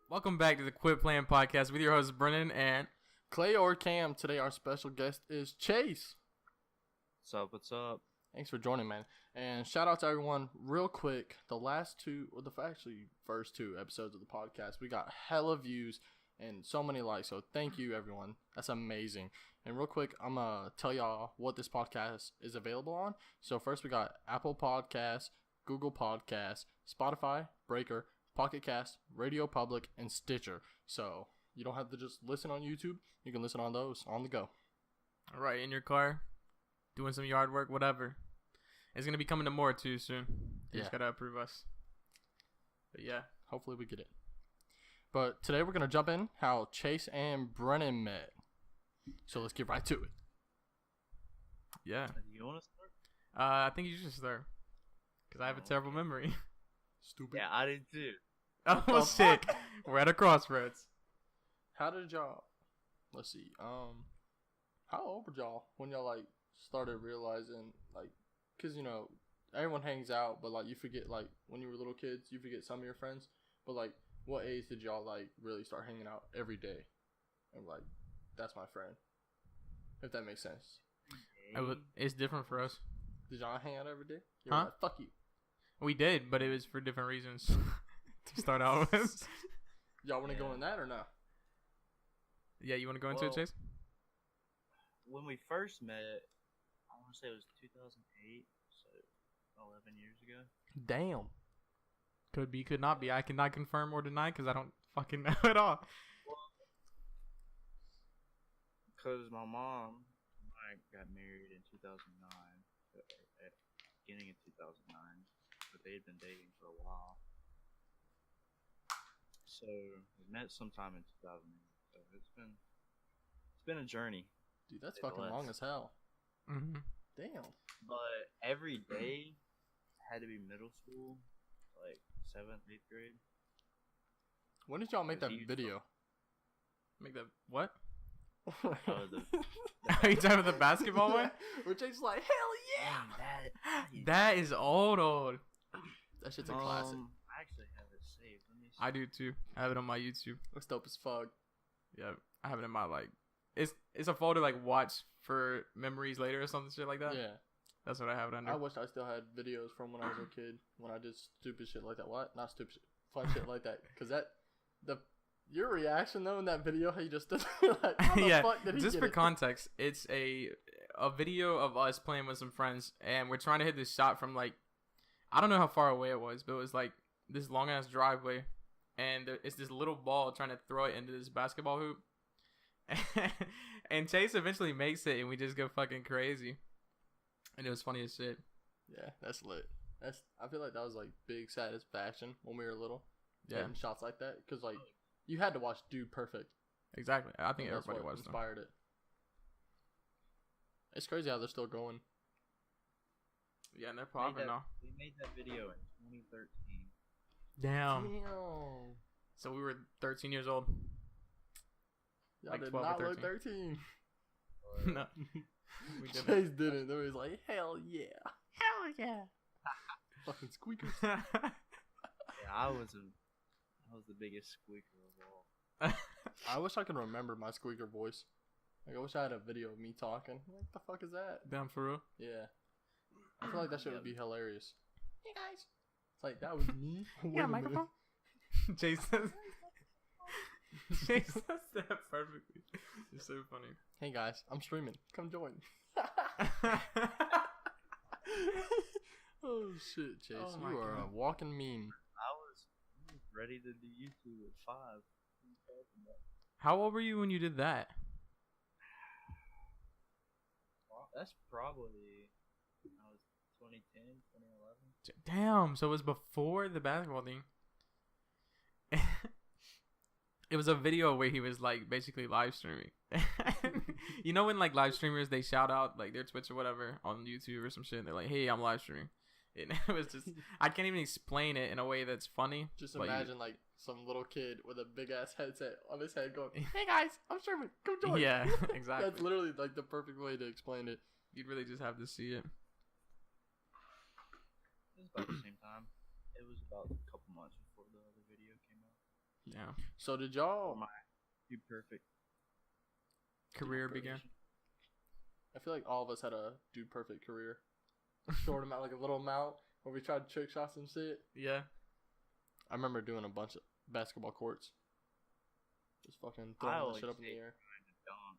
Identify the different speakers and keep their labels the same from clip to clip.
Speaker 1: Welcome back to the Quit Playing Podcast with your hosts Brennan and
Speaker 2: Clay or Cam. Today our special guest is Chase.
Speaker 3: What's up? What's up?
Speaker 2: Thanks for joining, man. And shout out to everyone real quick. The last two, or the actually first two episodes of the podcast, we got hella views and so many likes. So thank you, everyone. That's amazing. And real quick, I'm going to tell y'all what this podcast is available on. So first we got Apple Podcasts, Google Podcasts, Spotify, Breaker, Pocket Cast, Radio Public, and Stitcher. So you don't have to just listen on YouTube. You can listen on those on the go.
Speaker 1: all right, in your car, doing some yard work, whatever. It's going to be coming to more too soon. You just got to approve us. But yeah.
Speaker 2: Hopefully we get it. But today we're going to jump in how Chase and Brennan met. So let's get right to it.
Speaker 1: Yeah.
Speaker 3: You want to start?
Speaker 1: I think you should start. Because I have a terrible memory.
Speaker 2: Stupid.
Speaker 3: Yeah, I did too.
Speaker 1: Oh, sick. We're at a crossroads.
Speaker 2: How did y'all, let's see, how old were y'all when y'all, like, started realizing, like, because, you know, everyone hangs out, but, like, you forget, like, when you were little kids, you forget some of your friends, but, like, what age did y'all, like, really start hanging out every day? And, like, that's my friend, if that makes sense.
Speaker 1: It's different for us.
Speaker 2: Did y'all hang out every day? You
Speaker 1: Huh?
Speaker 2: Like, fuck you.
Speaker 1: We did, but it was for different reasons to start out with.
Speaker 2: Y'all want to go in that or not?
Speaker 1: Yeah, you want to go into it,
Speaker 3: Well,
Speaker 1: Chase?
Speaker 3: When we first met, I want to say it was 2008, so 11 years ago.
Speaker 2: Damn.
Speaker 1: Could be, could not be. I cannot confirm or deny because I don't fucking know at all.
Speaker 3: Because my mom and I got married in 2009, at beginning of 2009, but they had been dating for a while. So we met sometime in 2008. So it's been a journey.
Speaker 2: Dude, that's
Speaker 3: Say the
Speaker 2: fucking
Speaker 3: least.
Speaker 2: long as hell.
Speaker 1: Mm-hmm.
Speaker 2: Damn.
Speaker 3: But every day had to be middle school, like 7th, 8th grade.
Speaker 2: When did y'all make that
Speaker 3: Was he-
Speaker 2: video?
Speaker 1: Make that what?
Speaker 3: The
Speaker 1: Are you talking about the basketball one?
Speaker 2: We're just like, hell yeah!
Speaker 3: Dang,
Speaker 1: That is old.
Speaker 2: That shit's a classic.
Speaker 3: I actually have it saved. Let me see.
Speaker 1: I do too. I have it on my YouTube.
Speaker 2: Looks dope as fuck.
Speaker 1: Yeah, I have it in my it's a folder like watch for memories later or something shit like that.
Speaker 2: Yeah.
Speaker 1: That's what I have it under.
Speaker 2: I wish I still had videos from when I was a kid when I did stupid shit like that. What? Not stupid shit. Fun shit like that. Cause your reaction though in that video, how you just stood there like, how the
Speaker 1: Yeah,
Speaker 2: fuck did he
Speaker 1: just
Speaker 2: get
Speaker 1: for
Speaker 2: it?
Speaker 1: context, it's a video of us playing with some friends, and we're trying to hit this shot from like, I don't know how far away it was, but it was like this long ass driveway, and it's this little ball trying to throw it into this basketball hoop, and Chase eventually makes it, and we just go fucking crazy, and it was funny as shit.
Speaker 2: Yeah, that's lit. I feel like that was like big satisfaction when we were little.
Speaker 1: Yeah,
Speaker 2: Getting shots like that. Cause like you had to watch Dude Perfect.
Speaker 1: exactly. I think
Speaker 2: And that's
Speaker 1: everybody
Speaker 2: what
Speaker 1: watched them.
Speaker 2: inspired it. It's crazy how they're still going.
Speaker 1: Yeah, and they're popping now.
Speaker 3: We made that video in 2013.
Speaker 1: Damn.
Speaker 2: Damn.
Speaker 1: So we were 13 years old.
Speaker 2: Y'all
Speaker 1: Like
Speaker 2: did
Speaker 1: 12 or
Speaker 2: not look 13.
Speaker 1: No, we didn't.
Speaker 2: Chase didn't. They was like, hell yeah.
Speaker 1: Hell yeah.
Speaker 2: Fucking squeakers.
Speaker 3: Yeah, I was the biggest squeaker of all.
Speaker 2: I wish I could remember my squeaker voice. Like, I wish I had a video of me talking. What the fuck is that?
Speaker 1: Damn, for real.
Speaker 2: Yeah. I feel like that shit would be hilarious.
Speaker 1: Hey guys.
Speaker 2: It's like, that was me? Wait
Speaker 1: Yeah,
Speaker 2: a minute.
Speaker 1: microphone. Chase says. Chase says that perfectly. You're so funny.
Speaker 2: Hey guys, I'm streaming. Come join. Oh shit, Chase.
Speaker 1: Oh my
Speaker 2: you are
Speaker 1: God.
Speaker 2: a walking meme.
Speaker 3: I was ready to do YouTube at 5. What are you talking about?
Speaker 1: How old were you when you did that?
Speaker 3: Well, that's probably I was 2010, 2011.
Speaker 1: Damn, so it was before the basketball thing. It was a video where he was like basically live streaming. You know when like live streamers they shout out like their Twitch or whatever on YouTube or some shit. They're like, "Hey, I'm live streaming." And it was just I can't even explain it in a way that's funny.
Speaker 2: Just
Speaker 1: but
Speaker 2: imagine like some little kid with a big ass headset on his head going, "Hey guys, I'm streaming. Come join."
Speaker 1: Yeah, exactly.
Speaker 2: That's literally like the perfect way to explain it.
Speaker 1: You'd really just have to see it.
Speaker 3: It was about the same time. It was about a couple months before the other video came out.
Speaker 1: Yeah.
Speaker 2: So did y'all?
Speaker 3: Dude Perfect.
Speaker 1: Career
Speaker 2: Dude
Speaker 1: began.
Speaker 2: Perfect. I feel like all of us had a dude perfect career. Short amount, like a little amount, where we tried trick shots and shit.
Speaker 1: Yeah.
Speaker 2: I remember doing a bunch of basketball courts. Just fucking
Speaker 3: I
Speaker 2: throwing that
Speaker 3: always
Speaker 2: shit up in the
Speaker 3: hate
Speaker 2: air.
Speaker 3: trying to dunk.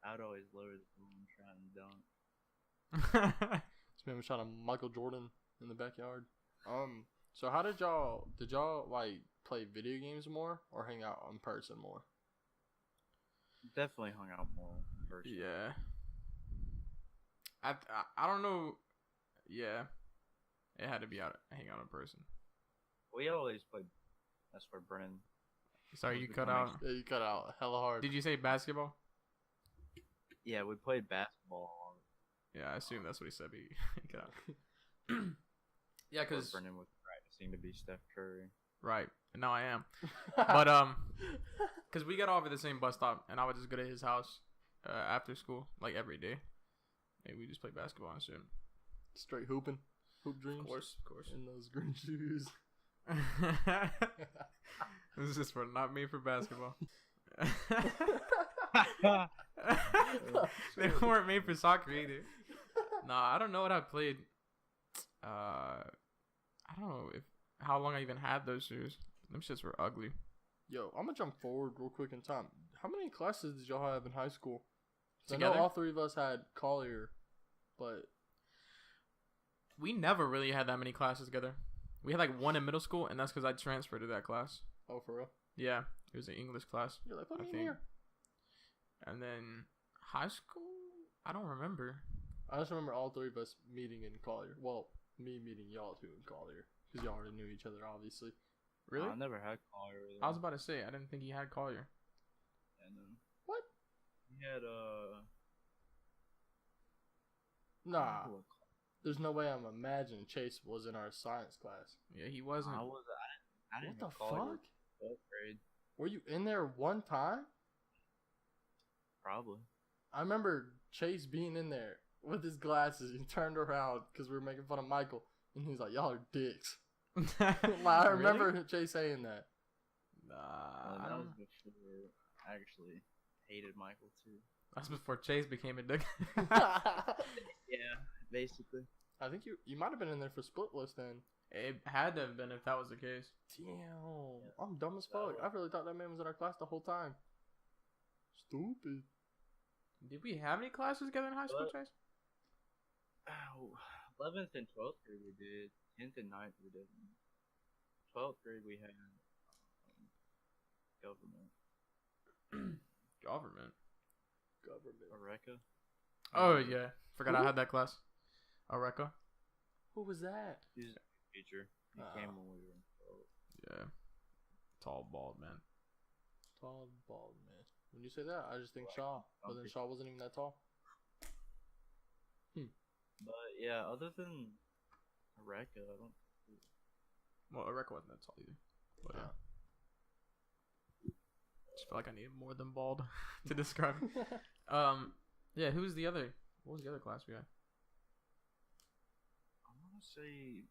Speaker 3: I'd always lower the phone trying to dunk.
Speaker 2: This man was trying to Michael Jordan in the backyard. So how did y'all like play video games more or hang out in person more?
Speaker 3: Definitely hung out more in person.
Speaker 1: Yeah. I don't know. Yeah. It had to be hang out in person.
Speaker 3: We always played. That's where Brennan.
Speaker 1: Sorry,
Speaker 3: was
Speaker 1: you cut
Speaker 3: becoming-
Speaker 1: out.
Speaker 2: Yeah, you cut out hella hard.
Speaker 1: Did you say basketball?
Speaker 3: Yeah, we played basketball.
Speaker 1: Yeah, I assume that's what he said. But he cut out. Yeah,
Speaker 3: Where
Speaker 1: because
Speaker 3: Brennan was practicing to be Steph Curry.
Speaker 1: right, and now I am. But because we got off at the same bus stop, and I would just go to his house after school, like every day. Maybe we just play basketball and shit.
Speaker 2: Straight hooping, hoop dreams.
Speaker 1: Of course.
Speaker 2: In those green shoes.
Speaker 1: This is just for not made for basketball. They weren't made for soccer either. Nah, I don't know what I played. I don't know how long I even had those shoes. Them shits were ugly.
Speaker 2: Yo, I'm gonna jump forward real quick in time. How many classes did y'all have in high school? 'Cause I know
Speaker 1: Together?
Speaker 2: all three of us had Collier, but
Speaker 1: We never really had that many classes together. We had like one in middle school, and that's because I transferred to that class.
Speaker 2: oh, for real?
Speaker 1: Yeah, it was an English class.
Speaker 2: You're like, put
Speaker 1: I
Speaker 2: me in
Speaker 1: think.
Speaker 2: here.
Speaker 1: And then high school, I don't remember.
Speaker 2: I just remember all three of us meeting in Collier. Well, me meeting y'all two in Collier, because y'all already knew each other, obviously.
Speaker 1: Really?
Speaker 3: I never had Collier. With
Speaker 1: I was
Speaker 3: him.
Speaker 1: about to say I didn't think he had Collier.
Speaker 3: And then
Speaker 2: What?
Speaker 3: he had
Speaker 2: Nah,
Speaker 3: who was
Speaker 2: there's no way I'm imagining Chase was in our science class.
Speaker 1: Yeah, he wasn't.
Speaker 3: I didn't
Speaker 2: What the
Speaker 3: have Collier
Speaker 2: fuck?
Speaker 3: in 12th grade.
Speaker 2: Were you in there one time?
Speaker 3: Probably.
Speaker 2: I remember Chase being in there with his glasses. He turned around because we were making fun of Michael, and he was like, "Y'all are dicks." Like, I remember Chase saying that.
Speaker 1: Nah,
Speaker 3: That
Speaker 1: I
Speaker 3: was
Speaker 1: don't.
Speaker 3: before I actually hated Michael too.
Speaker 1: That's before Chase became a dick.
Speaker 3: Yeah, basically.
Speaker 2: I think you might have been in there for split list then.
Speaker 1: It had to have been if that was the case.
Speaker 2: Damn, I'm dumb as fuck. I really thought that man was in our class the whole time. Stupid.
Speaker 1: Did we have any classes together in high school,
Speaker 3: What?
Speaker 1: Chase?
Speaker 3: Oh, 11th and 12th grade we did. 10th and 9th we didn't. 12th grade we had government.
Speaker 1: Government.
Speaker 2: Government.
Speaker 3: Eureka.
Speaker 1: Oh yeah, forgot I had that class. Eureka.
Speaker 2: Who was that?
Speaker 3: He's a teacher. He came when we were in 12th.
Speaker 1: Yeah. Tall, bald man.
Speaker 2: Tall, bald man. When you say that, I just think Shaw. But then Shaw wasn't even that tall.
Speaker 3: But yeah, other than Eureka, I don't.
Speaker 1: Well, Eureka wasn't that tall either. But yeah. Just feel like I needed more than bald to describe. Yeah. Who's the other? What was the other class we had?
Speaker 3: I want to say.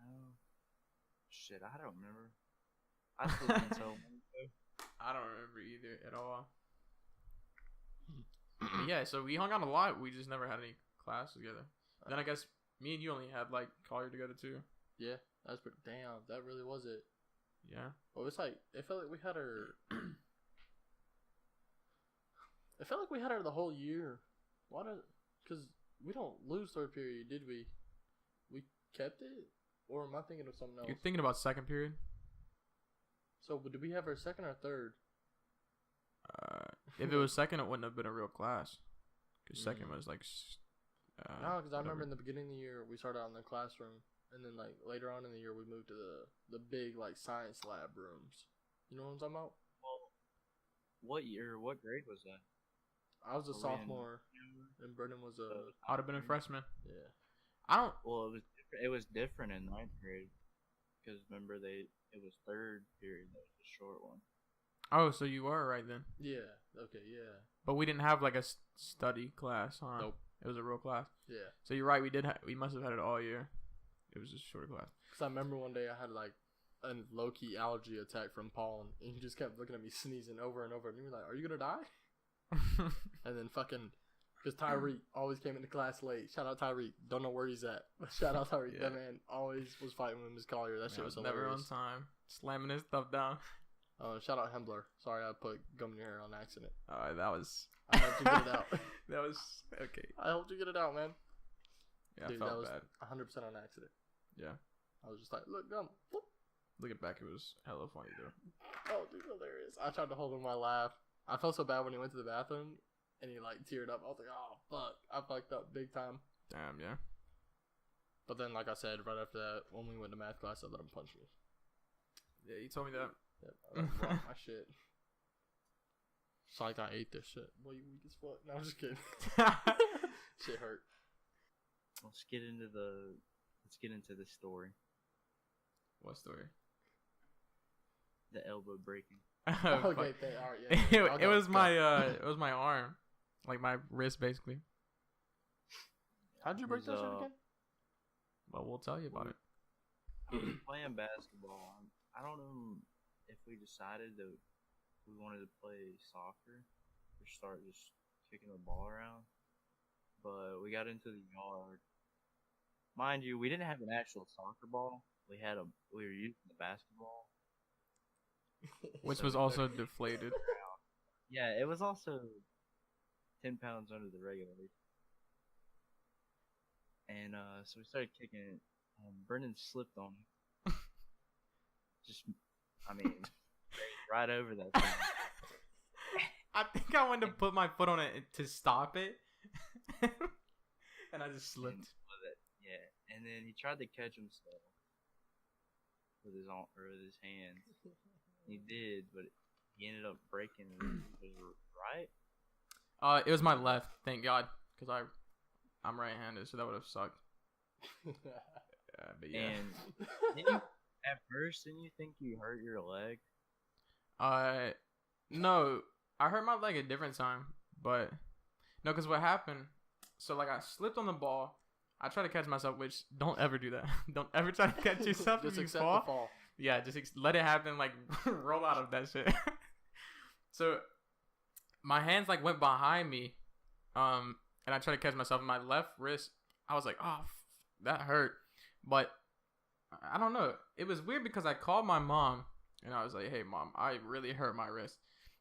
Speaker 3: Oh, shit, I don't remember. I still can't tell.
Speaker 1: I don't remember either at all. But yeah, so we hung out a lot. We just never had any classes together. Then I guess me and you only had like Collier together too.
Speaker 2: Yeah, that's pretty. Damn, that really was it.
Speaker 1: Yeah.
Speaker 2: Well, it's like it felt like we had her. It felt like we had her the whole year. Why did? Because we don't lose third period, did we? We kept it, or am I thinking of something else?
Speaker 1: You're thinking about second period?
Speaker 2: So, did we have her second or third?
Speaker 1: If it was second, it wouldn't have been a real class. Because second
Speaker 2: Mm.
Speaker 1: was like.
Speaker 2: No, because I
Speaker 1: whatever.
Speaker 2: remember in the beginning of the year we started out in the classroom, and then like later on in the year we moved to the big like science lab rooms. You know what I'm talking about?
Speaker 3: Well, what year? What grade was that?
Speaker 2: I was a
Speaker 3: Were we in-
Speaker 2: sophomore, and Brendan was a
Speaker 1: I would have been a freshman.
Speaker 2: yeah.
Speaker 1: I don't.
Speaker 3: Well, it was different in 9th grade because remember it was third period that was the short one.
Speaker 1: Oh, so you were right then.
Speaker 2: Yeah. Okay. Yeah.
Speaker 1: But we didn't have like a study class, huh?
Speaker 2: Nope.
Speaker 1: It was a real class.
Speaker 2: Yeah.
Speaker 1: So you're right. We did. We must have had it all year. It was just a short class.
Speaker 2: Because I remember one day I had like a low key allergy attack from pollen, and he just kept looking at me sneezing over and over, and we were like, "Are you gonna die?" And then fucking, because Tyreek always came into class late. Shout out Tyreek. Don't know where he's at. Shout out Tyreek.
Speaker 1: Yeah.
Speaker 2: That man always was fighting with Miss Collier. That shit was hilarious.
Speaker 1: Never on time. Slamming his stuff down.
Speaker 2: Shout out Hembler. Sorry, I put gum in your hair on accident.
Speaker 1: Alright, that was.
Speaker 2: I helped you get it out.
Speaker 1: That was okay.
Speaker 2: I helped you get it out, man.
Speaker 1: Yeah,
Speaker 2: Dude,
Speaker 1: I
Speaker 2: that
Speaker 1: felt
Speaker 2: was
Speaker 1: bad.
Speaker 2: 100% on accident.
Speaker 1: Yeah.
Speaker 2: I was just like, look, gum. Whoop.
Speaker 1: Looking back, it was hella funny though.
Speaker 2: Oh, dude, hilarious. I tried to hold in my laugh. I felt so bad when he went to the bathroom and he like teared up. I was like, oh, fuck. I fucked up big time.
Speaker 1: Damn, yeah.
Speaker 2: But then, like I said, right after that, when we went to math class, I let him punch me.
Speaker 1: Yeah, you told me that.
Speaker 2: Yep, I like, dropped my shit. It's like I ate this shit. Boy, you weak as fuck. No, I'm just kidding. Shit hurt.
Speaker 3: Let's get into the story.
Speaker 1: What story?
Speaker 3: The elbow breaking.
Speaker 1: Oh,
Speaker 2: Okay,
Speaker 1: fuck.
Speaker 2: alright, yeah.
Speaker 1: It was my arm, like my wrist, basically.
Speaker 2: How'd you break that shit again?
Speaker 1: Well, we'll tell you about it.
Speaker 3: We were playing basketball. I don't know if we decided that we wanted to play soccer or start just kicking the ball around. But we got into the yard. Mind you, we didn't have an actual soccer ball. We were using the basketball.
Speaker 1: Which
Speaker 3: So
Speaker 1: was
Speaker 3: we
Speaker 1: also
Speaker 3: started
Speaker 1: deflated.
Speaker 3: Yeah, it was also 10 pounds under the regulation. And so we started kicking it. Brendan slipped on it. Right over that thing.
Speaker 1: I think I wanted to put my foot on it to stop it. And I just slipped.
Speaker 3: With it. Yeah, and then he tried to catch himself with his arm or with his hands. He did, but he ended up breaking his right.
Speaker 1: It was my left, thank God, because I'm right-handed, so that would have sucked. But yeah.
Speaker 3: And at first, didn't you think you hurt your leg?
Speaker 1: No, I hurt my leg a different time, but no, because what happened? So like I slipped on the ball. I tried to catch myself, which don't ever do that. Don't ever try to catch yourself
Speaker 2: Just
Speaker 1: if you
Speaker 2: accept
Speaker 1: fall.
Speaker 2: the fall.
Speaker 1: Yeah, just let it happen. Like roll out of that shit. So my hands like went behind me, and I tried to catch myself in my left wrist. I was like, oh, that hurt, but I don't know. It was weird because I called my mom and I was like, hey mom, I really hurt my wrist.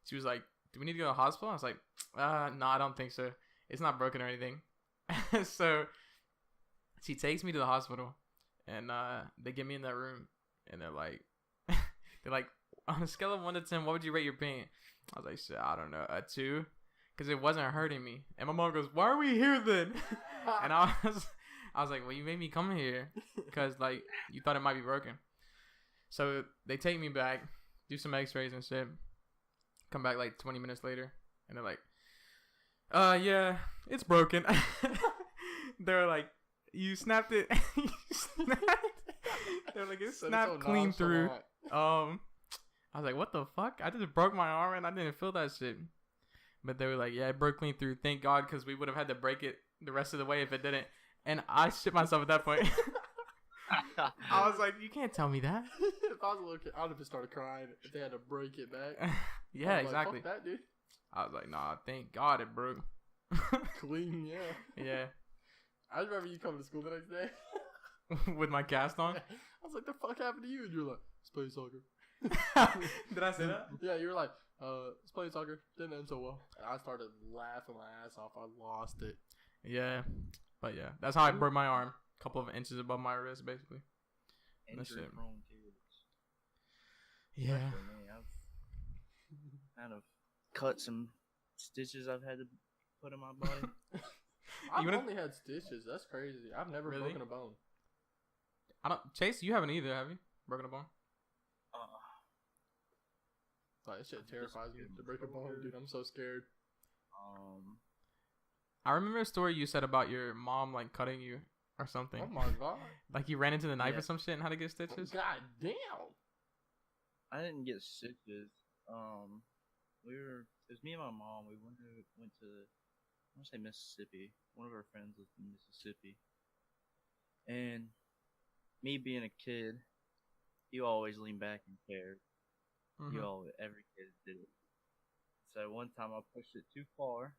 Speaker 1: She was like, do we need to go to the hospital? I was like, no, I don't think so. It's not broken or anything. So she takes me to the hospital and they get me in that room and they're like, on a scale of 1 to 10, what would you rate your pain? I was like, shit, I don't know, a 2, because it wasn't hurting me. And my mom goes, why are we here then? And I was like, well, you made me come here because like you thought it might be broken. So they take me back, do some x-rays and shit, come back like 20 minutes later, and they're like, yeah, it's broken. They're like, you snapped it. They're like, it snapped clean through. I was like, what the fuck? I just broke my arm and I didn't feel that shit. But they were like, yeah, it broke clean through. Thank God, because we would have had to break it the rest of the way if it didn't. And I shit myself at that point. I was like, you can't tell me that.
Speaker 2: If I was a little kid, I would have just started crying if they had to break it back.
Speaker 1: Yeah, exactly.
Speaker 2: Like, fuck that, dude.
Speaker 1: I was like, nah, thank God it broke.
Speaker 2: Clean, yeah.
Speaker 1: Yeah.
Speaker 2: I remember you coming to school the next day.
Speaker 1: With my cast on?
Speaker 2: I was like, the fuck happened to you? And you're like, let's play soccer.
Speaker 1: Did I say that?
Speaker 2: Yeah, you were like, let's play soccer. Didn't end so well. And I started laughing my ass off. I lost it.
Speaker 1: Yeah. But yeah, that's how I broke my arm. A couple of inches above my wrist, basically.
Speaker 3: Injury prone kids.
Speaker 1: Yeah.
Speaker 3: I've kind of cut some stitches I've had to put in my body.
Speaker 2: I've only had stitches. That's crazy. I've never
Speaker 1: Really?
Speaker 2: broken a bone.
Speaker 1: Chase, you haven't either, have you? Broken a bone?
Speaker 2: Like, that shit terrifies me to break a bone, dude. I'm so scared.
Speaker 1: I remember a story you said about your mom like cutting you or something.
Speaker 2: Oh my god.
Speaker 1: Like you ran into the knife
Speaker 3: Yeah.
Speaker 1: or some shit and had to get stitches.
Speaker 2: God damn.
Speaker 3: I didn't get stitches. It was me and my mom. We went to I want to say Mississippi. One of our friends lived in Mississippi, and me being a kid, you always lean back and care.
Speaker 1: Mhm.
Speaker 3: You always, every kid did it. So one time I pushed it too far,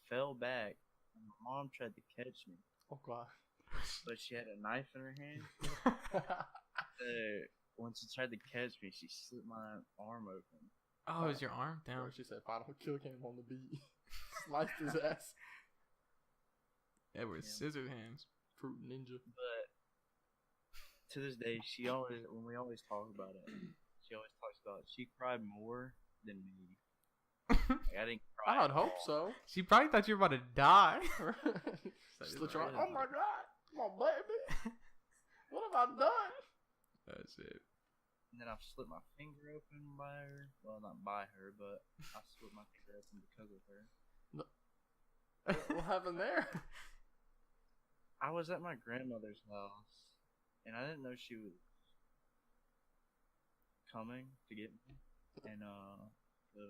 Speaker 3: fell back, and my mom tried to catch me,
Speaker 2: Oh god.
Speaker 3: but she had a knife in her hand. So when she tried to catch me, she slit my arm open.
Speaker 1: Oh, is your arm
Speaker 2: Or
Speaker 1: down?
Speaker 2: she said, "Final kill came on the beat." Sliced his ass.
Speaker 1: Edward
Speaker 3: Yeah.
Speaker 1: Scissor Hands.
Speaker 2: Fruit Ninja.
Speaker 3: But to this day, she always, when we always talk about it, she always talks about she cried more than me. Like, I didn't cry.
Speaker 2: I'd
Speaker 3: at
Speaker 2: hope
Speaker 3: all.
Speaker 2: so.
Speaker 1: She probably thought you were about to die.
Speaker 2: Slit your arm. Oh my god, my baby. What have I done?
Speaker 1: That's it.
Speaker 3: And then I slit my finger open by her. Well, not by her, but I slit my finger open because of her.
Speaker 2: What happened there?
Speaker 3: I was at my grandmother's house, and I didn't know she was coming to get me. And so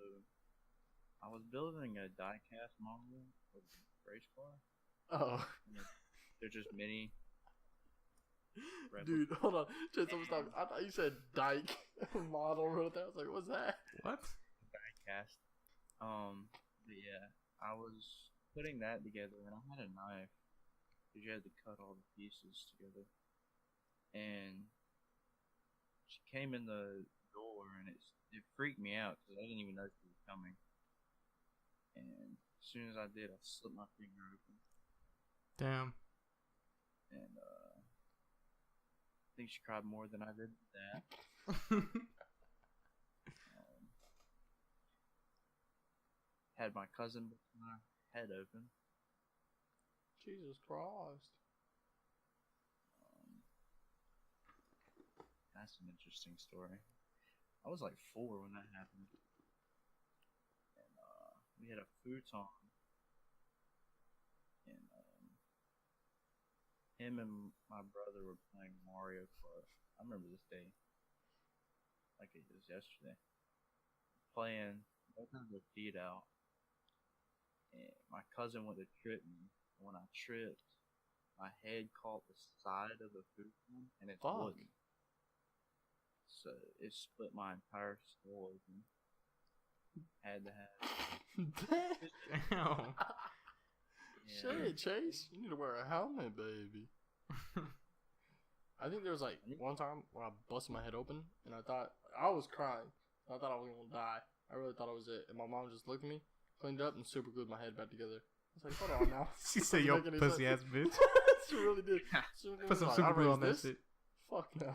Speaker 3: I was building a die-cast model of a race car.
Speaker 2: Oh,
Speaker 3: And they're just mini.
Speaker 2: dude, hold on. Just stop. I thought you said dyke model right there. I was like, what's that?
Speaker 1: What?
Speaker 3: Die-cast. But yeah, I was putting that together, and I had a knife. Because you had to cut all the pieces together. And she came in the door, and it freaked me out because I didn't even know she was coming. And as soon as I did, I slit my finger open.
Speaker 1: Damn.
Speaker 3: And I think she cried more than I did with that. Had my cousin with my head open.
Speaker 2: Jesus Christ.
Speaker 3: That's an interesting story. I was like 4 when that happened. And we had a futon. And him and my brother were playing Mario Kart. I remember this day. Like it was yesterday. Playing, both had their feet out. And my cousin went to trip me. When I tripped, my head caught the side of the futon and it
Speaker 2: Fuck.
Speaker 3: wouldn't. So it split my entire skull open. Had to have.
Speaker 1: Damn.
Speaker 3: Yeah.
Speaker 2: Shit, Chase. You need to wear a helmet, baby. I think there was like one time where I busted my head open and I thought I was crying. I thought I was gonna die. I really thought it was it. And my mom just looked at me, cleaned up, and super glued my head back together. I was like, hold on now.
Speaker 1: She said, "Yo, pussy ass bitch."
Speaker 2: She really did.
Speaker 1: Put some
Speaker 2: like,
Speaker 1: super
Speaker 2: I
Speaker 1: glue on
Speaker 2: raised
Speaker 1: that
Speaker 2: this?
Speaker 1: shit.
Speaker 2: Fuck no.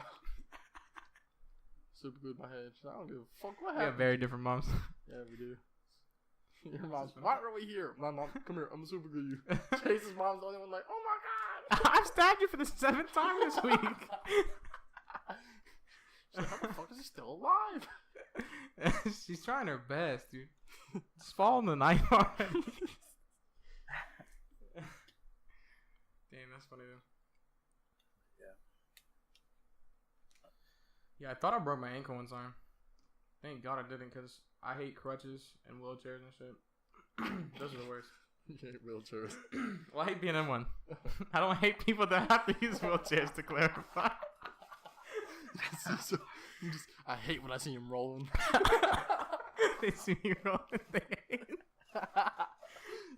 Speaker 2: Super glued my head. She's like, I don't give a fuck what
Speaker 1: We have
Speaker 2: happened.
Speaker 1: very different moms.
Speaker 2: Yeah, we do. Your mom's, why are we here? Mom, come here. I'm gonna super glue you. Chase's mom's the only one like, oh my god.
Speaker 1: I've stabbed you for the 7th time this week.
Speaker 2: She's like, how the fuck is he still alive?
Speaker 1: She's trying her best, dude. Just fall on the knife already. Damn, that's funny though. Yeah, I thought I broke my ankle one time. Thank God I didn't, because I hate crutches and wheelchairs and shit. Those are the worst.
Speaker 2: You hate wheelchairs.
Speaker 1: Well, I hate being in one. I don't hate people that have to use wheelchairs, to clarify.
Speaker 2: So, I hate when I see him rolling.
Speaker 1: They see me rolling. They hate it.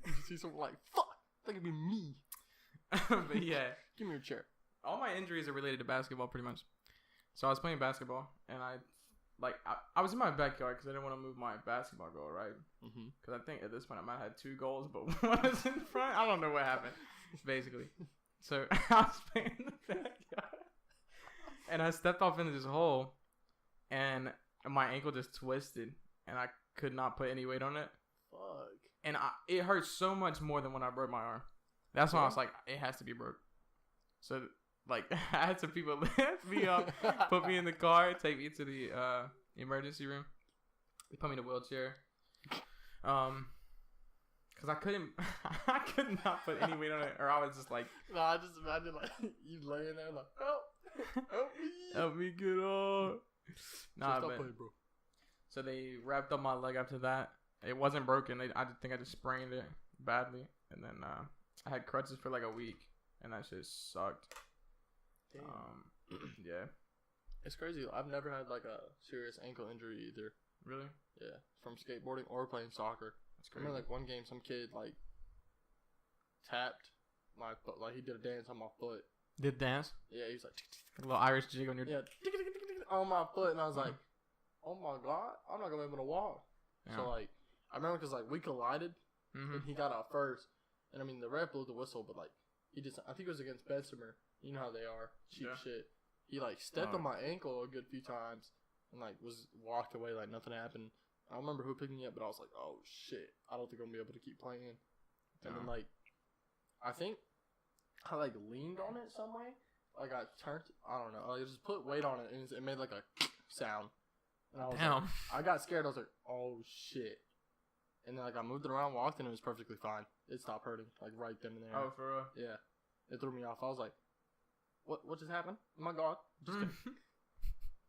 Speaker 2: You see someone like, fuck, that could be me.
Speaker 1: But yeah,
Speaker 2: Give me your chair.
Speaker 1: all my injuries are related to basketball, pretty much. So I was playing basketball, and I was in my backyard because I didn't want to move my basketball goal, right?
Speaker 2: Mm-hmm.
Speaker 1: Because I think at this point I might have had 2 goals, but one was in front. I don't know what happened, basically. So I was playing in the backyard, and I stepped off into this hole, and my ankle just twisted, and I could not put any weight on it.
Speaker 2: Fuck.
Speaker 1: And it hurt so much more than when I broke my arm. That's why I was like, it has to be broke. So, like, I had some people lift me up, put me in the car, take me to the emergency room. They put me in a wheelchair. Because I could not put any weight on it, or I was just like,
Speaker 2: No, I just imagine like you laying there like, help me.
Speaker 1: help me get up. Nah,
Speaker 2: Stop
Speaker 1: but
Speaker 2: playing, bro.
Speaker 1: so they wrapped up my leg after that. It wasn't broken. I think I just sprained it badly, and then I had crutches for like a week, and that shit sucked.
Speaker 2: Damn.
Speaker 1: Yeah.
Speaker 2: It's crazy. I've never had like a serious ankle injury either.
Speaker 1: Really?
Speaker 2: Yeah, from skateboarding or playing soccer.
Speaker 1: That's
Speaker 2: I
Speaker 1: crazy.
Speaker 2: remember like one game, some kid like tapped my foot, like he did a dance on my foot.
Speaker 1: Did dance?
Speaker 2: Yeah, he was like
Speaker 1: A little Irish jig on your.
Speaker 2: yeah on my foot, and I was like, oh my god, I'm not gonna be able to walk.
Speaker 1: Yeah.
Speaker 2: So like, I remember because like we collided, and he got out first, and I mean the ref blew the whistle, but like he just, I think it was against Bessemer. You know how they are, cheap
Speaker 1: Yeah.
Speaker 2: shit. He like stepped on my ankle a good few times, and like was walked away like nothing happened. I don't remember who picked me up, but I was like, oh shit, I don't think I'm gonna be able to keep playing. And then like, I think I like leaned on it some way. Like I turned, I don't know, I just put weight on it, and it made like a sound. And I was
Speaker 1: Damn.
Speaker 2: like, I got scared. I was like, oh shit. And then like I moved it around, walked, and it was perfectly fine. It stopped hurting like right then and there.
Speaker 1: Oh, for real?
Speaker 2: Yeah, it threw me off. I was like, what just happened? Oh my god. Just kidding.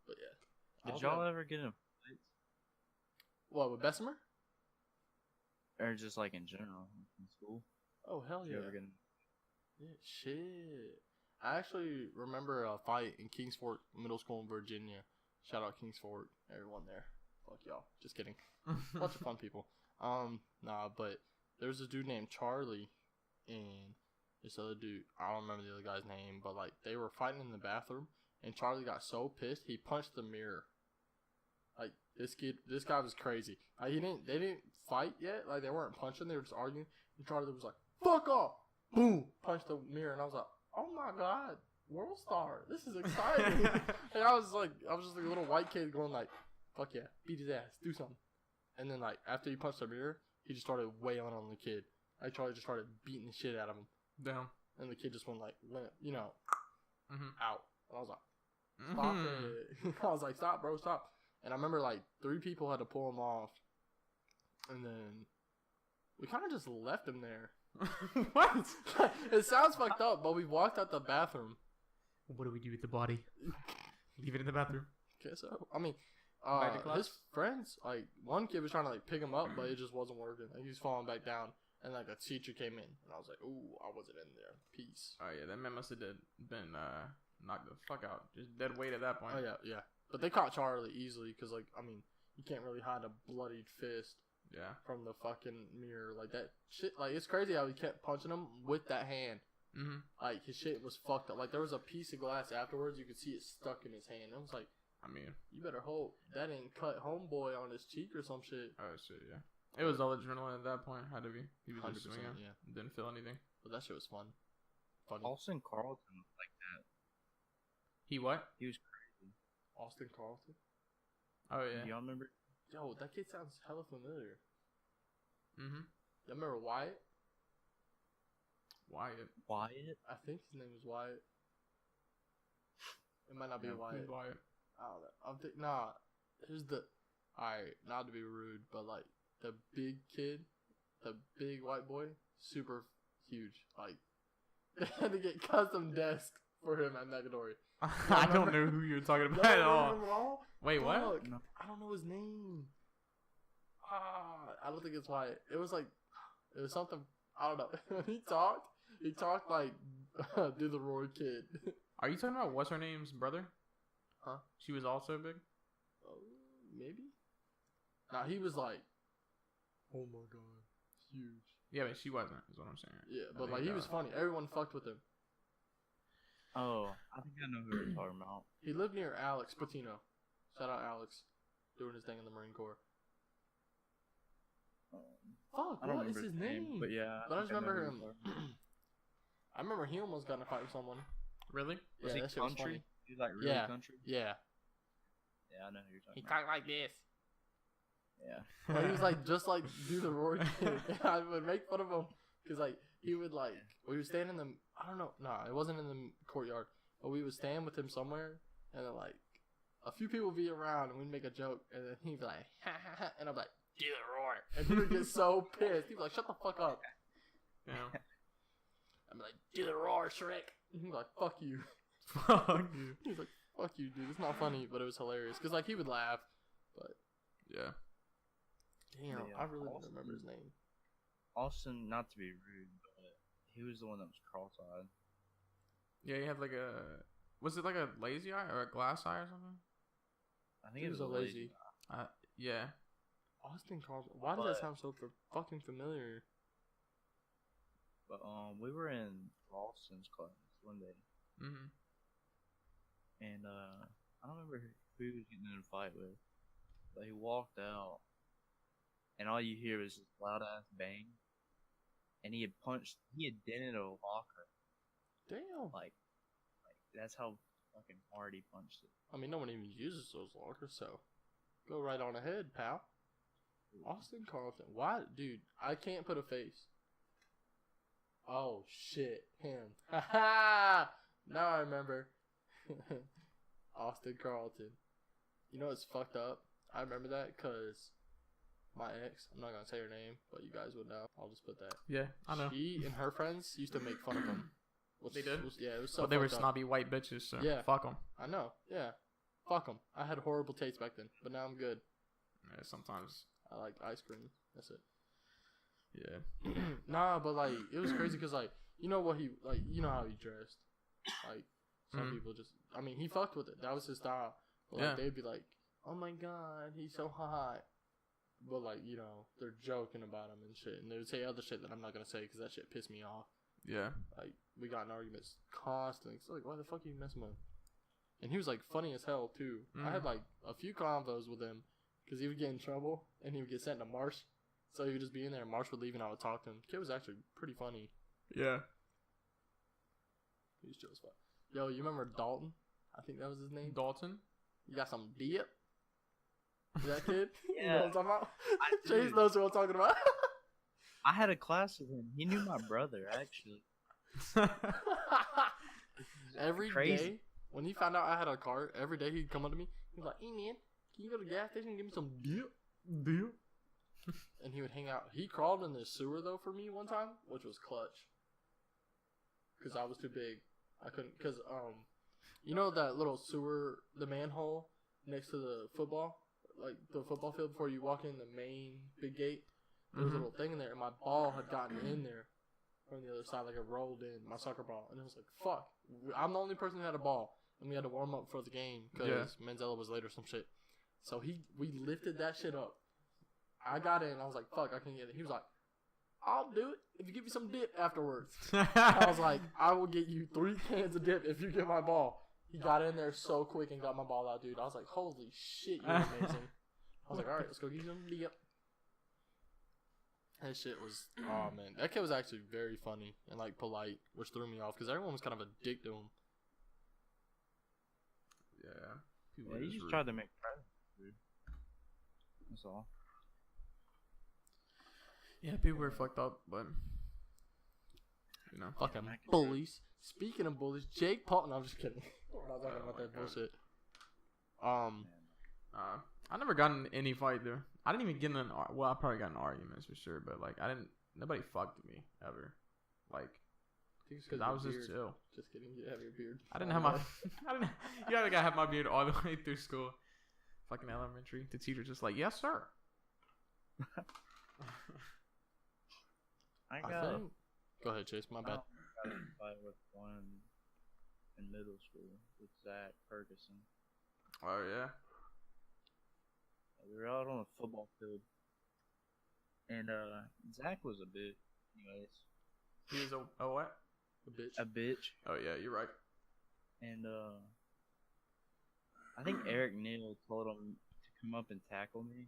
Speaker 2: But yeah.
Speaker 3: Did y'all ever get in fights?
Speaker 2: What, with Bessemer?
Speaker 3: Or just like in general in school?
Speaker 2: Oh hell
Speaker 3: Did
Speaker 2: yeah.
Speaker 3: you ever get in?
Speaker 2: Yeah, shit. I actually remember a fight in Kings Fork Middle School in Virginia. Shout out Kings Fork, everyone there. Fuck y'all. Just kidding. Bunch of fun people. Nah, but there's a dude named Charlie and this other dude. I don't remember the other guy's name, but like they were fighting in the bathroom, and Charlie got so pissed he punched the mirror. Like this guy was crazy. They didn't fight yet. Like they weren't punching. They were just arguing. And Charlie was like, "Fuck off!" Boom, punched the mirror, and I was like, "Oh my god, World Star, this is exciting!" And I was just like a little white kid going like, "Fuck yeah, beat his ass, do something." And then like after he punched the mirror, he just started wailing on the kid. Like Charlie just started beating the shit out of him.
Speaker 1: Damn.
Speaker 2: And the kid just went you know,
Speaker 1: Mm-hmm.
Speaker 2: out. And I was like, stop it. I was like, stop, bro, stop. And I remember like 3 people had to pull him off. And then we kind of just left him there.
Speaker 1: What?
Speaker 2: It sounds fucked up, but we walked out the bathroom.
Speaker 1: What do we do with the body? Leave it in the bathroom.
Speaker 2: Okay, so, I mean,
Speaker 1: Back to class?
Speaker 2: his friends, like, one kid was trying to like pick him up, but it just wasn't working. Like, he was falling back down. And like a teacher came in, and I was like, "Ooh, I wasn't in there." Peace.
Speaker 1: Oh yeah, that man must have been knocked the fuck out, just dead weight at that point.
Speaker 2: Oh yeah. But they caught Charlie easily because like I mean, you can't really hide a bloodied fist
Speaker 1: Yeah.
Speaker 2: from the fucking mirror like that shit. Like it's crazy how he kept punching him with that hand.
Speaker 1: Mm-hmm.
Speaker 2: Like his shit was fucked up. Like there was a piece of glass afterwards, you could see it stuck in his hand. I was like,
Speaker 1: I mean,
Speaker 2: you better hope that ain't cut homeboy on his cheek or some shit.
Speaker 1: oh shit, yeah. It was all adrenaline at that point. Had to be. He was
Speaker 2: 100%,
Speaker 1: just swinging.
Speaker 2: yeah.
Speaker 1: Didn't feel anything.
Speaker 2: But that shit was fun. Funny.
Speaker 3: Austin Carlton was like that.
Speaker 1: He what?
Speaker 3: He was crazy.
Speaker 2: Austin Carlton.
Speaker 1: Oh yeah.
Speaker 3: Y'all remember?
Speaker 2: Yo, that kid sounds hella familiar.
Speaker 1: Mm-hmm.
Speaker 2: You remember Wyatt?
Speaker 1: Wyatt.
Speaker 3: Wyatt?
Speaker 2: I think his name is Wyatt. It might not be
Speaker 3: Yeah,
Speaker 2: Wyatt.
Speaker 1: Who's Wyatt?
Speaker 2: I don't know. I'm think nah. Here's the. Alright, not to be rude, but like the big kid, the big white boy, super huge. Like they had to get custom desks for him at Negadori.
Speaker 1: I don't know who you're talking about at all. Wait, what?
Speaker 2: Fuck,
Speaker 3: No.
Speaker 2: I don't know his name. I don't think it's Wyatt. It was something. I don't know. When he talked like do the Roy kid.
Speaker 1: Are you talking about what's her name's brother?
Speaker 2: Huh?
Speaker 1: She was also big.
Speaker 2: Oh, maybe. Nah, he was like, oh my god, huge.
Speaker 1: Yeah, but she wasn't. Is what I'm saying.
Speaker 2: Yeah,
Speaker 1: I
Speaker 2: but
Speaker 1: think,
Speaker 2: like he was funny. Everyone fucked with him.
Speaker 3: Oh, I think I know who you're talking about.
Speaker 2: He lived near Alex Patino. Shout out Alex, doing his thing in the Marine Corps. Fuck,
Speaker 3: I don't
Speaker 2: what is
Speaker 3: remember
Speaker 2: his name?
Speaker 3: but yeah.
Speaker 2: But I just
Speaker 3: think know
Speaker 2: remember
Speaker 3: who
Speaker 2: him.
Speaker 3: you're talking about.
Speaker 2: I remember he almost got in a fight with someone.
Speaker 1: Really?
Speaker 3: Was
Speaker 2: Yeah,
Speaker 3: he
Speaker 2: that shit was
Speaker 3: country?
Speaker 2: funny.
Speaker 3: He was like really
Speaker 2: Yeah.
Speaker 3: country?
Speaker 2: Yeah,
Speaker 3: Yeah, I know who you're talking about.
Speaker 2: talked like this.
Speaker 3: Yeah.
Speaker 2: Well, he was like just like do the Roy kid. I would make fun of him because like he would like we would stand in the I don't know it wasn't in the courtyard, but we would stand with him somewhere and then like a few people would be around and we'd make a joke and then he'd be like ha ha ha and I'm like do the roar and he would get so pissed. He'd be like shut the fuck up.
Speaker 1: Yeah.
Speaker 2: I'm like do the roar Shrek. And he'd be like fuck you.
Speaker 1: Fuck you.
Speaker 2: He was like fuck you dude. It's not funny but it was hilarious because like he would laugh but
Speaker 1: Yeah.
Speaker 2: damn
Speaker 3: Yeah,
Speaker 2: I really don't
Speaker 3: Austin.
Speaker 2: remember his name.
Speaker 3: Austin, not to be rude, but he was the one that was cross-eyed.
Speaker 1: Yeah, he had like a Was it like a lazy eye or a glass eye or something?
Speaker 3: I think
Speaker 2: He
Speaker 3: it
Speaker 2: was
Speaker 3: was
Speaker 2: a lazy.
Speaker 1: Yeah.
Speaker 2: Austin Carlton. Why does that sound so fucking familiar?
Speaker 3: But we were in Ralston's class one day,
Speaker 1: Mhm.
Speaker 3: and I don't remember who he was getting in a fight with, but he walked out, and all you hear was this loud ass bang, and he had dented a locker,
Speaker 2: Damn.
Speaker 3: like that's how fucking hard he punched it.
Speaker 2: I mean, no one even uses those lockers, so go right on ahead, pal. Austin Carlton. Why, dude? I can't put a face. Oh shit, him. Ha Now I remember. Austin Carlton. You know what's fucked up? I remember that because my ex, I'm not gonna say her name, but you guys would know. I'll just put that.
Speaker 1: Yeah, I know.
Speaker 2: She and her friends used to make fun of him.
Speaker 1: They did?
Speaker 2: Yeah, it was so
Speaker 1: But they were
Speaker 2: fucked up.
Speaker 1: snobby white bitches, so
Speaker 2: Yeah.
Speaker 1: fuck them.
Speaker 2: I know, yeah. Fuck them. I had horrible taste back then, but now I'm good.
Speaker 1: Yeah, sometimes.
Speaker 2: I like ice cream. That's it.
Speaker 1: Yeah.
Speaker 2: Nah, but like it was crazy because like you know what he like you know how he dressed. Like some
Speaker 1: Mhm.
Speaker 2: people just I mean he fucked with it. That was his style. But like they'd be like, "Oh my god, he's so hot." But like you know they're joking about him and shit, and they would say other shit that I'm not gonna say because that shit pissed me off.
Speaker 1: Yeah.
Speaker 2: Like we got in arguments constantly. So like why the fuck are you messing with him? And he was like funny as hell too. I had like a few convos with him because he would get in trouble and he would get sent to Marsh. So he would just be in there and Marsh would leave and I would talk to him. Kid was actually pretty funny.
Speaker 1: Yeah.
Speaker 2: He was chill as fuck. Yo, you remember Dalton? I think that was his name.
Speaker 1: Dalton?
Speaker 2: You got some dip? Is that kid? You know
Speaker 3: Yeah.
Speaker 2: what I'm talking about?
Speaker 3: I
Speaker 2: Chase
Speaker 3: do.
Speaker 2: knows what I'm talking about.
Speaker 3: I had a class with him. He knew my brother actually.
Speaker 2: Every
Speaker 3: Crazy.
Speaker 2: day, when he found out I had a car, every day he'd come up to me. He'd be like, "Hey man, can you go to the gas station and give me some dip?"
Speaker 1: Deal.
Speaker 2: And he would hang out. He crawled in the sewer though for me one time, which was clutch. Cause I was too big. I couldn't. Cause you know that little sewer, the manhole next to the football, like the football field before you walk in the main big gate. There was a
Speaker 1: Mhm.
Speaker 2: little thing in there, and my ball had gotten in there from the other side, like it rolled in my soccer ball, and it was like, "Fuck!" I'm the only person who had a ball, and we had to warm up for the game because Manziel was late or some shit. So we lifted that shit up. I got in. I was like, "Fuck, I can get it." He was like, "I'll do it if you give me some dip afterwards." I was like, "I will get you 3 cans of dip if you get my ball." He got in there so quick and got my ball out, dude. I was like, "Holy shit, you're amazing." I was like, "All right, let's go get you some dip." That shit was, oh man, that kid was actually very funny and like polite, which threw me off because everyone was kind of a dick to him.
Speaker 1: Yeah.
Speaker 3: Yeah, he just tried to make friends, dude. That's all.
Speaker 1: Yeah, people were fucked up, but you know.
Speaker 2: Fucking
Speaker 3: I can-
Speaker 2: bullies. Speaking of bullies, Jake Paul. No, I'm just kidding. We're not talking about that bullshit.
Speaker 1: I never got in any fight there. I didn't even get in well, I probably got in arguments for sure, but like nobody fucked with me ever. Like, cause I was just chill.
Speaker 2: Just kidding. You have your beard.
Speaker 1: I didn't have my, you gotta have my beard all the way through school. Fucking elementary. The teacher just like, yes sir.
Speaker 3: I
Speaker 2: I
Speaker 3: got
Speaker 2: think. Go ahead, Chase. My bad.
Speaker 3: got in a fight with one in middle school with Zach Ferguson.
Speaker 1: Oh yeah.
Speaker 3: We were out on a football field, and Zach was a bitch. Anyways,
Speaker 1: He was a what?
Speaker 2: A bitch.
Speaker 3: a bitch,
Speaker 1: Oh yeah, you're right.
Speaker 3: and I think Eric Neal told him to come up and tackle me,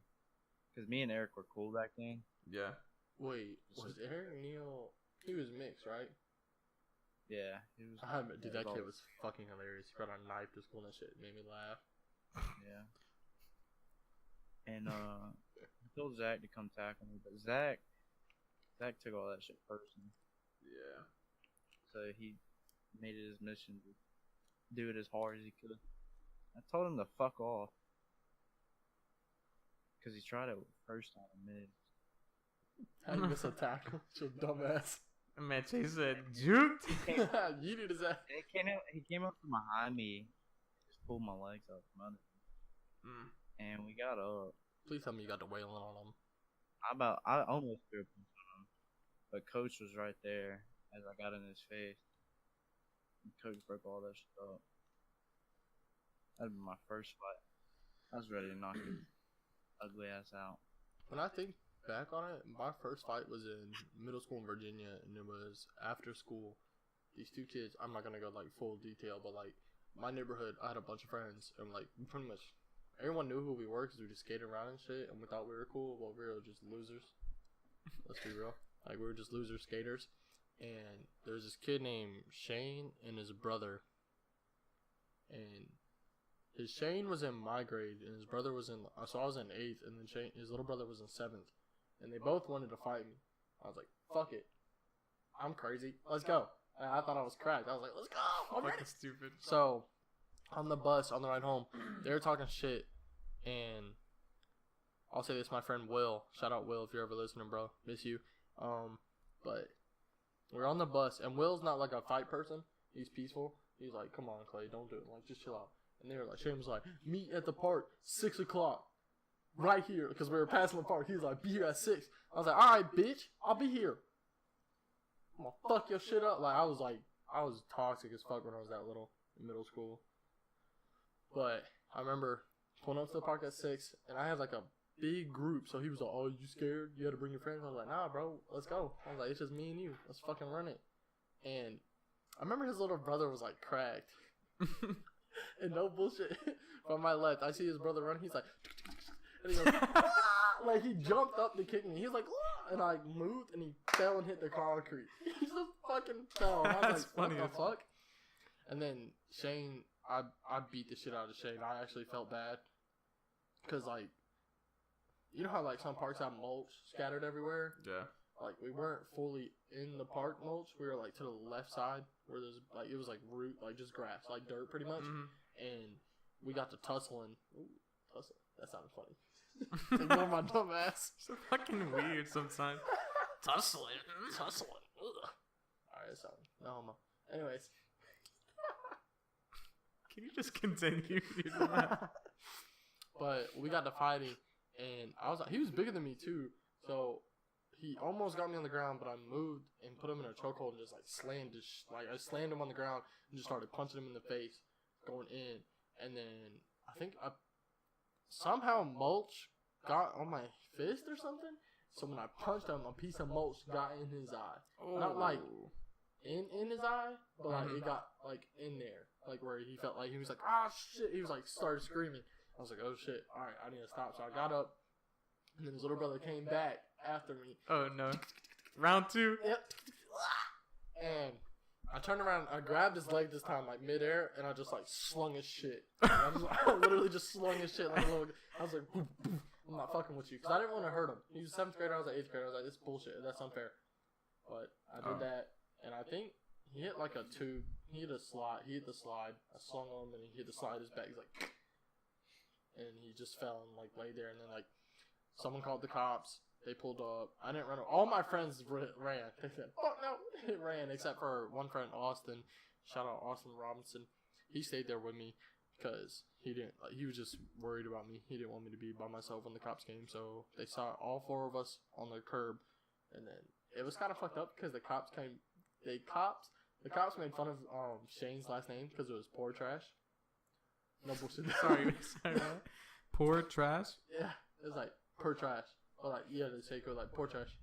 Speaker 3: because me and Eric were cool back then.
Speaker 1: Yeah.
Speaker 2: Wait, was Eric Neal? He was mixed, right?
Speaker 3: Yeah, he was.
Speaker 2: Dude, that kid was fucking hilarious. He brought a knife to school and that shit made me laugh.
Speaker 3: Yeah. And I told Zach to come tackle me, but Zach took all that shit personal.
Speaker 1: Yeah.
Speaker 3: So he made it his mission to do it as hard as he could. I told him to fuck off. Because he tried it first time and missed.
Speaker 2: How you miss a tackle? Your dumbass.
Speaker 1: Man, Chase said juked.
Speaker 2: You did his ass.
Speaker 3: He came up from behind me, just pulled my legs out from under me, and we got up.
Speaker 2: Please tell me you got the wailing on him.
Speaker 3: I almost threw a punch on him, but Coach was right there as I got in his face. And Coach broke all that shit up. That'd be my first fight. I was ready to knock his ugly ass out.
Speaker 2: When I think back on it, my first fight was in middle school in Virginia, and it was after school. These two kids, I'm not gonna go like full detail, but like my neighborhood, I had a bunch of friends, and like pretty much everyone knew who we were because we just skated around and shit, and we thought we were cool, but we were just losers. Let's be real, like we were just loser skaters. And there's this kid named Shane and his brother, and Shane was in my grade, and his brother was in. So I was in 8th, and then his little brother was in 7th, and they both wanted to fight me. I was like, "Fuck it, I'm crazy. Let's go." And I thought I was cracked. I was like, "Let's go." I'm ready.
Speaker 1: Fucking stupid.
Speaker 2: So on the bus on the ride home, they were talking shit, and I'll say this: my friend Will, shout out Will if you're ever listening, bro. Miss you. But we're on the bus, and Will's not like a fight person. He's peaceful. He's like, "Come on, Clay, don't do it. Like, just chill out." And they were like, Shane was like, "Meet at the park, 6 o'clock, right here," because we were passing the park. He was like, "Be here at 6." I was like, "All right, bitch, I'll be here. I'm gonna fuck your shit up." Like, I was toxic as fuck when I was that little in middle school. But I remember pulling up to the park at 6, and I had like a big group. So he was like, "Oh, you scared? You had to bring your friends?" I was like, "Nah, bro, let's go." I was like, "It's just me and you. Let's fucking run it." And I remember his little brother was like cracked. And no bullshit, from my left, I see his brother run. He's like, and he goes, "Ah!" Like he jumped up to kick me. He was like, "Ah!" And I moved, and he fell and hit the concrete. He just fucking fell. And I was
Speaker 1: That's
Speaker 2: like,
Speaker 1: funny.
Speaker 2: "What the fuck?" And then Shane, I beat the shit out of Shane. I actually felt bad, cause like, you know how like some parks have mulch scattered everywhere.
Speaker 1: Yeah.
Speaker 2: Like we weren't fully in the park mulch. We were like to the left side where there's like it was like root, like just grass, like dirt, pretty much.
Speaker 1: Mhm.
Speaker 2: And we got to tussling. Ooh, tussling. That sounded funny. Ignore my dumb ass.
Speaker 1: So fucking weird sometimes.
Speaker 2: Tussling. Ugh. Alright, sorry. No homo. Anyways.
Speaker 1: Can you just continue?
Speaker 2: But we got to fighting, and he was bigger than me too, so he almost got me on the ground, but I moved and put him in a chokehold and just like I slammed him on the ground and just started punching him in the face, going in, and then I think somehow mulch got on my fist or something. So when I punched him, a piece of mulch got in his eye. Not like in his eye, but like it got like in there, like where he felt like he was like, "Ah, shit." He was like started screaming. I was like, "Oh shit, all right, I need to stop." So I got up, and then his little brother came back after me.
Speaker 1: Oh no. Round 2.
Speaker 2: Yep. And I turned around, I grabbed his leg this time, like midair, and I just like slung his shit. I literally just slung his shit like a little. I was like, "Boof, boof. I'm not fucking with you," because I didn't want to hurt him. He was 7th grader, I was like 8th grader. I was like, "This is bullshit. That's unfair." But I did that, and I think he hit like a tube. He hit a slide. He hit the slide. I slung him, and he hit the slide. His back. He's like, and he just fell and like laid there, and then like someone called the cops. They pulled up. I didn't run. All my friends ran. They said, "Fuck no," they ran except for one friend, Austin. Shout out Austin Robinson. He stayed there with me because he didn't. Like, he was just worried about me. He didn't want me to be by myself when the cops came. So they saw all 4 of us on the curb, and then it was kind of fucked up because the cops came. The cops made fun of Shane's last name because it was Poor Trash. No bullshit.
Speaker 1: Sorry. Poor trash?
Speaker 2: Yeah, it was like Poor Trash. Or like, yeah, they say like Poor Trash.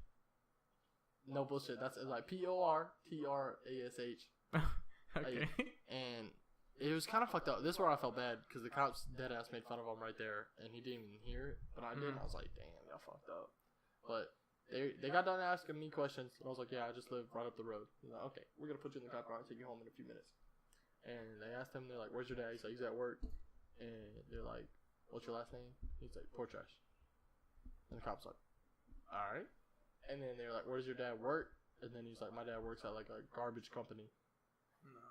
Speaker 2: No bullshit. That's like PORTRASH.
Speaker 1: Okay.
Speaker 2: And it was kind of fucked up. This is where I felt bad because the cops dead ass made fun of him right there, and he didn't even hear it, but I did. I was like, "Damn, y'all fucked up." But they got done asking me questions, and I was like, "Yeah, I just live right up the road." He's like, "Okay, we're gonna put you in the cop car and take you home in a few minutes." And they asked him, they're like, "Where's your dad?" He's like, "He's at work." And they're like, "What's your last name?" He's like, "Poor Trash." And the cop's like, "All right." And then they're like, "Where's your dad work?" And then he's like, "My dad works at like a garbage company."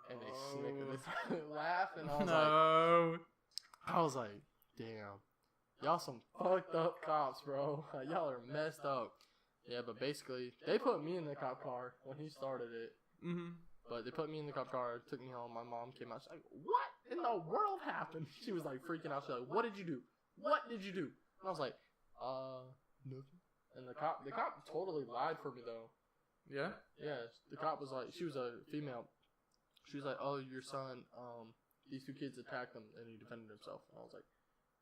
Speaker 2: And they snickered, they laughed, and I was like, "Damn, y'all some fucked up cops, bro. Like, y'all are messed up." Yeah, but basically, they put me in the cop car when he started it. But they put me in the cop car, took me home. My mom came out. She's like, "What in the world happened?" She was like freaking out. She's like, "What did you do? What did you do?" And I was like, nothing. And the cop totally lied for me though.
Speaker 1: Yeah?
Speaker 2: Yeah, the cop was like, she was a female. She was like, "Oh, your son, these two kids attacked him and he defended himself. And I was like,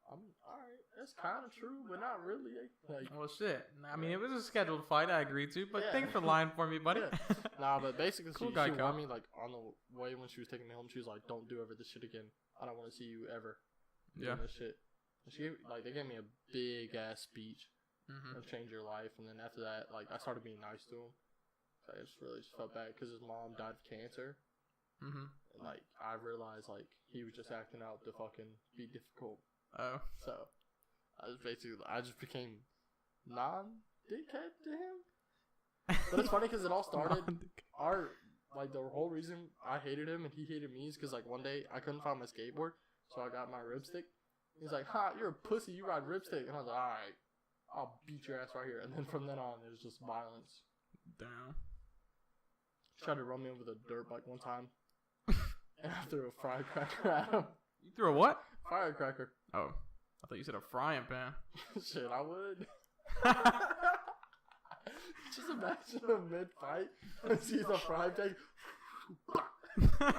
Speaker 2: I'm alright. That's kind of true, but not really. Like,
Speaker 1: Well, shit. I mean, it was a scheduled fight. I agreed to, but thanks for lying for me, buddy.
Speaker 2: Yeah. Nah, but basically,
Speaker 1: Cool
Speaker 2: she
Speaker 1: guy,
Speaker 2: warned
Speaker 1: Kyle.
Speaker 2: me like on the way when she was taking me home. She was like, "Don't do ever this shit again. I don't want to see you ever doing this shit." And she they gave me a big ass speech. It'll change your life. And then after that, like I started being nice to him. So I just really felt bad because his mom died of cancer. And like I realized like he was just acting out to fucking be difficult.
Speaker 1: Oh.
Speaker 2: So I just became non-dickhead to him. But it's funny because it all started the whole reason I hated him and he hated me is because like one day I couldn't find my skateboard, so I got my ripstick. He's like, "Ha, you're a pussy. You ride ripstick," and I was like, "All right, I'll beat your ass right here." And then from then on, it was just violence.
Speaker 1: Damn.
Speaker 2: Tried to run me over the dirt bike one time, and I threw a firecracker at him.
Speaker 1: You threw a what?
Speaker 2: Firecracker.
Speaker 1: Oh, I thought you said a frying pan.
Speaker 2: Shit, I would. Just imagine a mid-fight and sees a frying pan. What the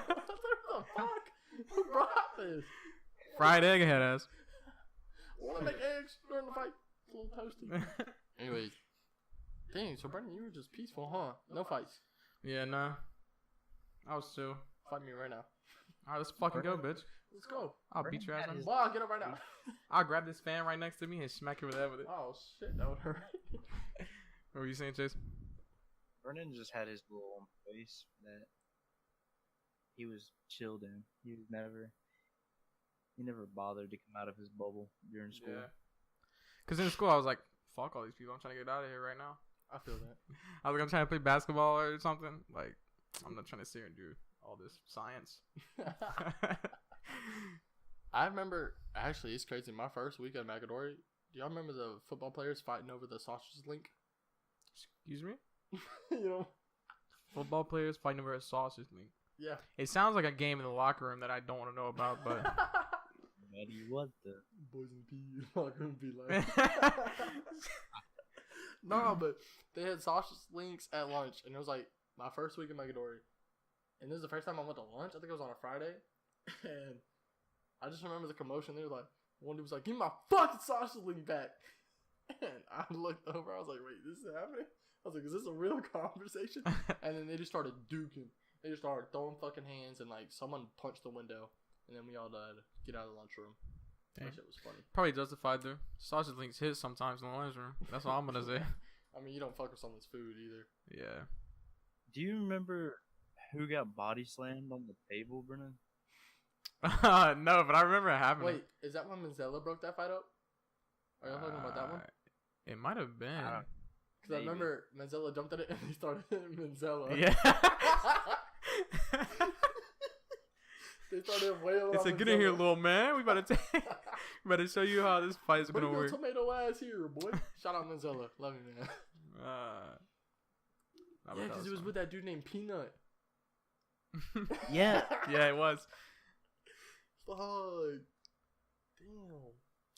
Speaker 2: fuck? Who brought this?
Speaker 1: Fried egg head ass.
Speaker 2: Want to make eggs during the fight? It's a little toasty. Anyways. Dang, so Brendan, you were just peaceful, huh? No fights.
Speaker 1: Yeah, nah. I was chill.
Speaker 2: Fight me right now.
Speaker 1: Alright, let's fucking go, bitch.
Speaker 2: Let's go.
Speaker 1: I'll beat your ass.
Speaker 2: Wow, get up right now.
Speaker 1: I'll grab this fan right next to me and smack you over the head with it.
Speaker 2: Oh, shit, that would hurt.
Speaker 1: What were you saying, Chase?
Speaker 3: Vernon just had his little face that he was chilled in. He never bothered to come out of his bubble during school.
Speaker 1: Yeah. Because in school, I was like, fuck all these people. I'm trying to get out of here right now.
Speaker 2: I feel that.
Speaker 1: I was like, I'm trying to play basketball or something. Like, I'm not trying to sit here and do all this science.
Speaker 2: I remember, actually, it's crazy. My first week at Magadori, do y'all remember the football players fighting over the sausage link?
Speaker 1: Excuse me?
Speaker 2: You know?
Speaker 1: Football players fighting over a sausage link.
Speaker 2: Yeah.
Speaker 1: It sounds like a game in the locker room that I don't want to know about, but...
Speaker 3: Buddy, what the?
Speaker 2: Boys and peas, not gonna be like. No, but they had sausage links at lunch, and it was like my first week in Magadori. And this is the first time I went to lunch. I think it was on a Friday. And I just remember the commotion. They were like, one dude was like, "Give me my fucking sausage link back." And I looked over. I was like, "Wait, this is happening?" I was like, "Is this a real conversation?" And then they just started duking. They just started throwing fucking hands, and like someone punched the window. And then we all had to get out of the lunchroom. That shit was funny.
Speaker 1: Probably justified though. Sausage links hit sometimes in the lunchroom. That's all I'm gonna say.
Speaker 2: I mean, you don't fuck with someone's food either.
Speaker 1: Yeah.
Speaker 3: Do you remember who got body slammed on the table, Brennan?
Speaker 1: No, but I remember it happening.
Speaker 2: Wait, is that when Manzella broke that fight up? Are y'all talking about that one?
Speaker 1: It might have been.
Speaker 2: Because I remember Manzella jumped at it and he started hitting Manzella.
Speaker 1: Yeah.
Speaker 2: They started wailing.
Speaker 1: It's like, get in here, little man. We about to show you how this fight is gonna work.
Speaker 2: Tomato ass here, boy. Shout out Manzella. Love you, man. Yeah, because it was with that dude named Peanut.
Speaker 3: Yeah.
Speaker 1: Yeah, it was.
Speaker 2: Fuck. Damn.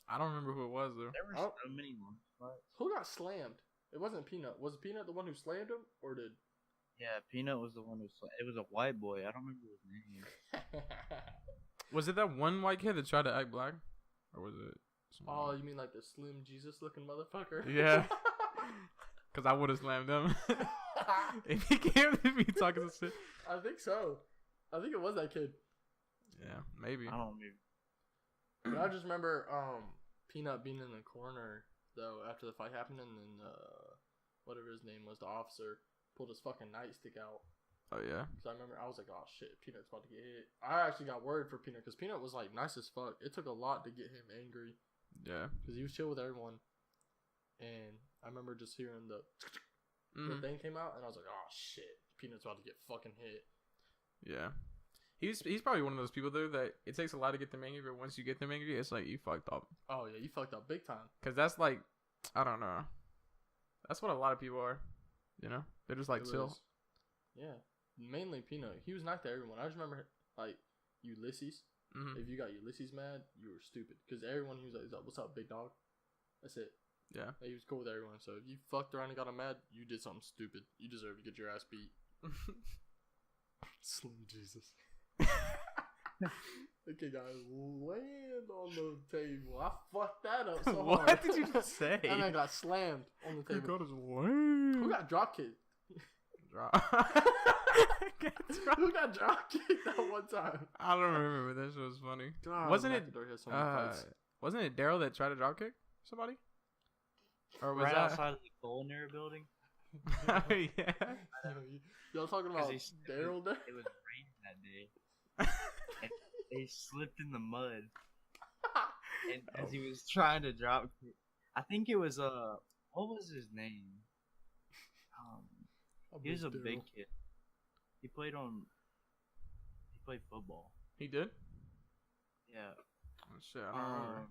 Speaker 1: I don't remember who it was though.
Speaker 3: There were so many ones.
Speaker 2: Who got slammed? It wasn't Peanut. Was Peanut the one who slammed him, or did?
Speaker 3: Yeah, Peanut was the one who. It was a white boy. I don't remember his name.
Speaker 1: Was it that one white kid that tried to act black, or was it?
Speaker 2: Oh, you mean like the Slim Jesus looking motherfucker?
Speaker 1: Yeah. Because I would have slammed him if he came to me talking some shit.
Speaker 2: I think so. I think it was that kid.
Speaker 1: Yeah, maybe.
Speaker 3: I don't remember.
Speaker 2: But I just remember Peanut being in the corner though after the fight happened, and then whatever his name was, the officer pulled his fucking nightstick out.
Speaker 1: Oh yeah.
Speaker 2: Because I remember I was like, oh shit, Peanut's about to get hit. I actually got worried for Peanut because Peanut was like nice as fuck. It took a lot to get him angry.
Speaker 1: Yeah. Because
Speaker 2: he was chill with everyone, and I remember just hearing the thing came out, and I was like, oh shit, Peanut's about to get fucking hit.
Speaker 1: Yeah. He's probably one of those people though that it takes a lot to get them angry, but once you get them angry, it's like you fucked up.
Speaker 2: Oh yeah, you fucked up big time.
Speaker 1: Because that's like, I don't know. That's what a lot of people are. You know, they're just like chill.
Speaker 2: Yeah, mainly Peanut. He was nice to everyone. I just remember like Ulysses. If you got Ulysses mad, you were stupid. Because everyone he was like, "What's up, big dog?" That's it.
Speaker 1: Yeah.
Speaker 2: Like, he was cool with everyone. So if you fucked around and got him mad, you did something stupid. You deserve to get your ass beat. Slim Jesus. Okay, guys, land on the table. I fucked that up so
Speaker 1: What
Speaker 2: hard.
Speaker 1: did you just say?
Speaker 2: And I got slammed on the table.
Speaker 1: his way.
Speaker 2: Who got drop kicked? Who got drop kicked that one time?
Speaker 1: I don't remember, but that shit was funny.
Speaker 2: God,
Speaker 1: Wasn't it?
Speaker 2: McAdory has so many fights.
Speaker 1: Wasn't it Daryl that tried to drop kick somebody? Or was
Speaker 3: Right
Speaker 1: that?
Speaker 3: outside of the culinary building.
Speaker 1: Yeah.
Speaker 2: Y'all talking about Daryl there?
Speaker 3: It was raining that day. And they slipped in the mud. And as he was trying to drop kick, I think it was what was his name? He was a big kid. He played football.
Speaker 1: He did?
Speaker 3: Yeah.
Speaker 1: Oh shit, I don't remember.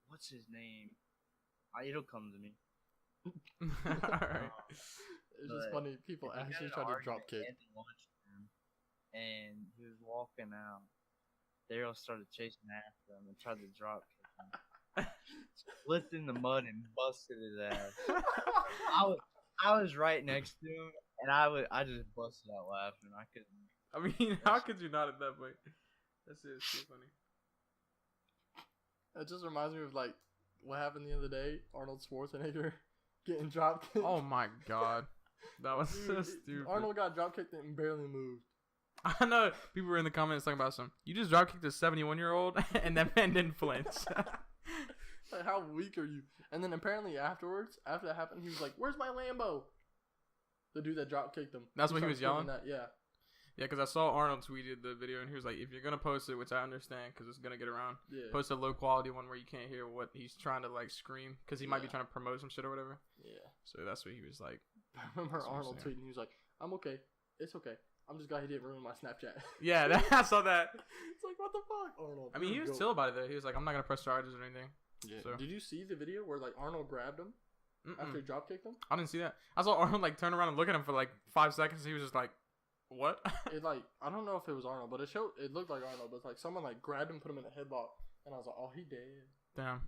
Speaker 3: What's his name? It'll come to me.
Speaker 1: Alright.
Speaker 2: It's just funny. People actually try to drop kick.
Speaker 3: And he was walking out. Daryl started chasing after him and tried to drop kick him. Slipped in the mud and busted his ass. I was right next to him, and I just busted out laughing. I couldn't.
Speaker 1: I mean, how could you not at that point? That's too funny.
Speaker 2: It just reminds me of like what happened the other day. Arnold Schwarzenegger getting drop kicked.
Speaker 1: Oh my god, that was so
Speaker 2: Dude,
Speaker 1: stupid.
Speaker 2: Arnold got drop kicked and barely moved.
Speaker 1: I know people were in the comments talking about you just drop kicked a 71-year-old and that man didn't flinch.
Speaker 2: Like, how weak are you? And then apparently afterwards, after that happened, he was like, "Where's my Lambo?" The dude that drop kicked him.
Speaker 1: That's what he was yelling?
Speaker 2: That, yeah.
Speaker 1: Yeah, because I saw Arnold tweeted the video and he was like, if you're going to post it, which I understand because it's going to get around, post a low quality one where you can't hear what he's trying to like scream because he might be trying to promote some shit or whatever.
Speaker 2: Yeah.
Speaker 1: So that's what he was like.
Speaker 2: I remember Arnold tweeting, he was like, "I'm okay. It's okay. I'm just glad he didn't ruin my Snapchat."
Speaker 1: Yeah, I saw that.
Speaker 2: It's like, what the fuck, Arnold?
Speaker 1: I mean, he was chill about it though. He was like, I'm not going to press charges or anything.
Speaker 2: Yeah.
Speaker 1: So.
Speaker 2: Did you see the video where like Arnold grabbed him after he drop kicked him?
Speaker 1: I didn't see that. I saw Arnold like turn around and look at him for like 5 seconds. He was just like, "What?"
Speaker 2: It like I don't know if it was Arnold, but it looked like Arnold. But it's like someone like grabbed him, put him in a headlock, and I was like, "Oh, he dead."
Speaker 1: Damn.